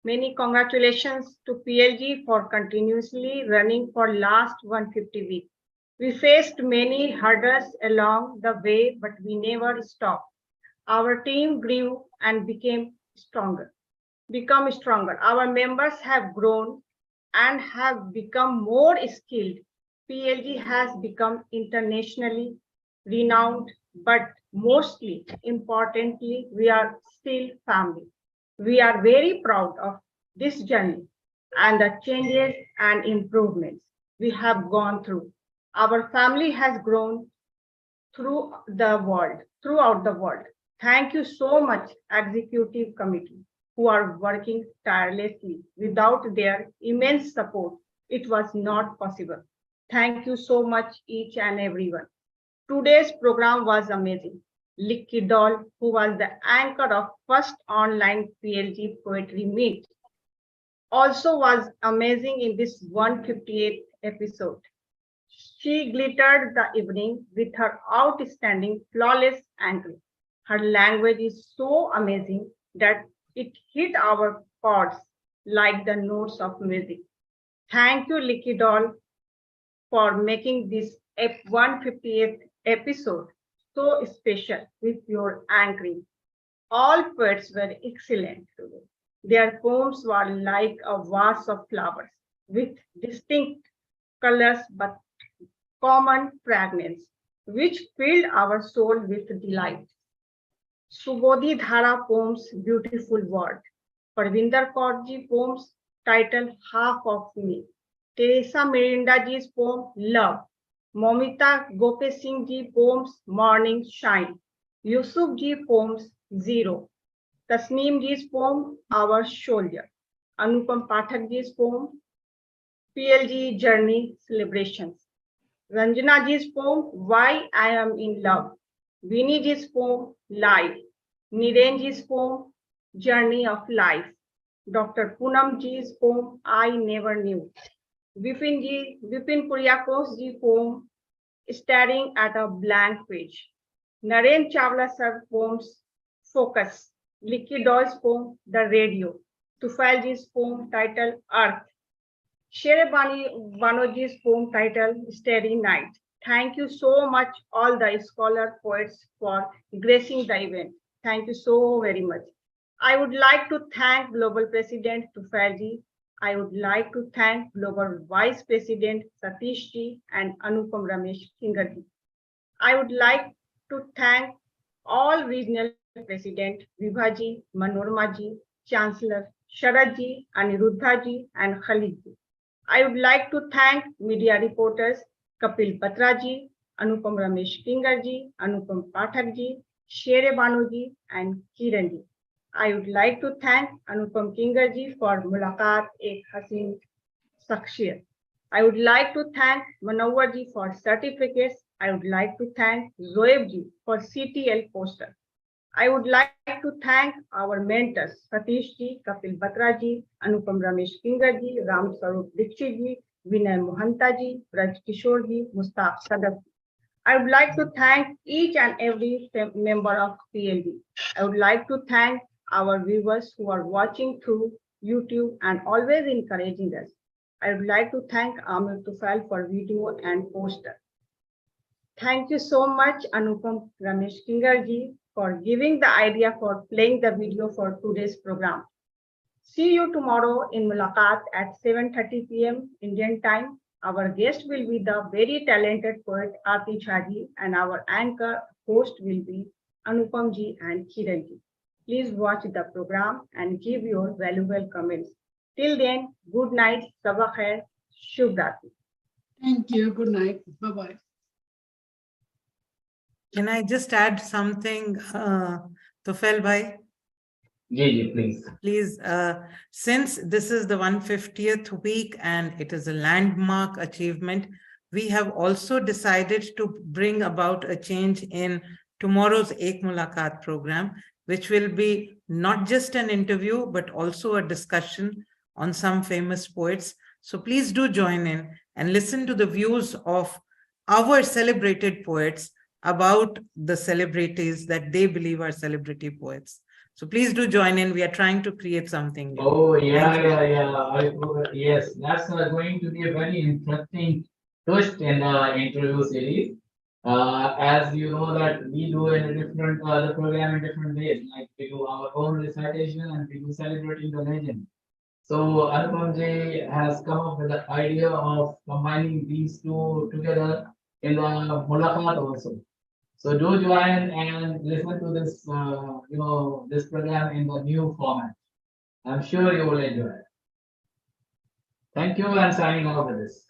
Many congratulations to PLG for continuously running for last 150 weeks. We faced many hurdles along the way, but we never stopped. Our team grew and become stronger. Our members have grown and have become more skilled. PLG has become internationally renowned, but mostly importantly, we are still family. We are very proud of this journey. and the changes and improvements we have gone through. Our family has grown throughout the world. Thank you so much, Executive Committee, who are working tirelessly. Without their immense support, it was not possible. Thank you so much, each and everyone. Today's program was amazing. Likki Doll, who was the anchor of first online PLG poetry meet, also was amazing in this 158th episode. She glittered the evening with her outstanding, flawless anchoring. Her language is so amazing that it hit our chords like the notes of music. Thank you, Likki Doll, for making this 158th episode so special with your anchoring. All poets were excellent today. Their poems were like a vase of flowers with distinct colors but common fragrance, which filled our soul with delight. Subodhi Dhara poems, Beautiful Word. Parvinder Kaur ji poems titled Half of Me. Teresa Mirinda ji's poem Love. Momita Gope Singh ji poems Morning Shine. Yusuf ji poems Zero. Tasneem ji's poem Our Soldier. Anupam Pathak ji's poem PLG Journey Celebrations. Ranjana ji's poem Why I Am in Love. Vinny ji's poem Life. Niren ji's poem Journey of Life. Dr. Poonam ji's poem I Never Knew. Vipin Kuryakos ji poem Staring at a Blank Page. Naren Chawla sir poems Focus. Likki Doll's poem The Radio. Tufail ji's poem titled Earth. Shere Banoji's poem titled Starry Night. Thank you so much, all the scholar poets, for gracing the event. Thank you so very much. I would like to thank Global President Tufailji. I would like to thank Global Vice President Satishji and Anupam Ramesh Kingarji. I would like to thank all regional president Vibhaji, Manormaji, Chancellor Sharadji, Aniruddhaji, and Khalidji. I would like to thank media reporters Kapil Batraji, Anupam Ramesh Kingarji, Anupam Pathakji, Shere Banuji, and Kiranji. I would like to thank Anupam Kingarji for Mulaqat Ek Haseen Shakhsiyat. I would like to thank Manowarji for certificates. I would like to thank Zoebji for CTL poster. I would like to thank our mentors, Satishji, Kapil Batraji, Anupam Ramesh Kingarji, Ram Sarup Dikshitji, Vinay Mohantaji, Braj Kishorji, Mustaq Sadaf. I would like to thank each and every member of PLD. I would like to thank our viewers who are watching through YouTube and always encouraging us. I would like to thank Amir Tufail for video and poster. Thank you so much, Anupam Ramesh Kingarji, for giving the idea for playing the video for today's program. See you tomorrow in Mulaqat at 7:30 p.m. Indian time. Our guest will be the very talented poet Aati Jhaji, and our anchor host will be Anupam ji and Kiran ji. Please watch the program and give your valuable comments. Till then, good night, Sabah Khair, Shubh Ratri. Thank you. Good night. Bye-bye. Can I just add something, Tufail bhai? Ji, please. Please, since this is the 150th week and it is a landmark achievement, we have also decided to bring about a change in tomorrow's Ek Mulaqat program, which will be not just an interview, but also a discussion on some famous poets. So please do join in and listen to the views of our celebrated poets about the celebrities that they believe are celebrity poets. So please do join in. We are trying to create something new. Oh, yes, that's going to be a very interesting twist in the interview series. As you know that we do in a different the program in different ways. Like we do our own recitation and we do celebrating the legend. So Anupam ji has come up with the idea of combining these two together in the Mulaqat also. So do join and listen to this, this program in the new format. I'm sure you will enjoy it. Thank you and signing off with this.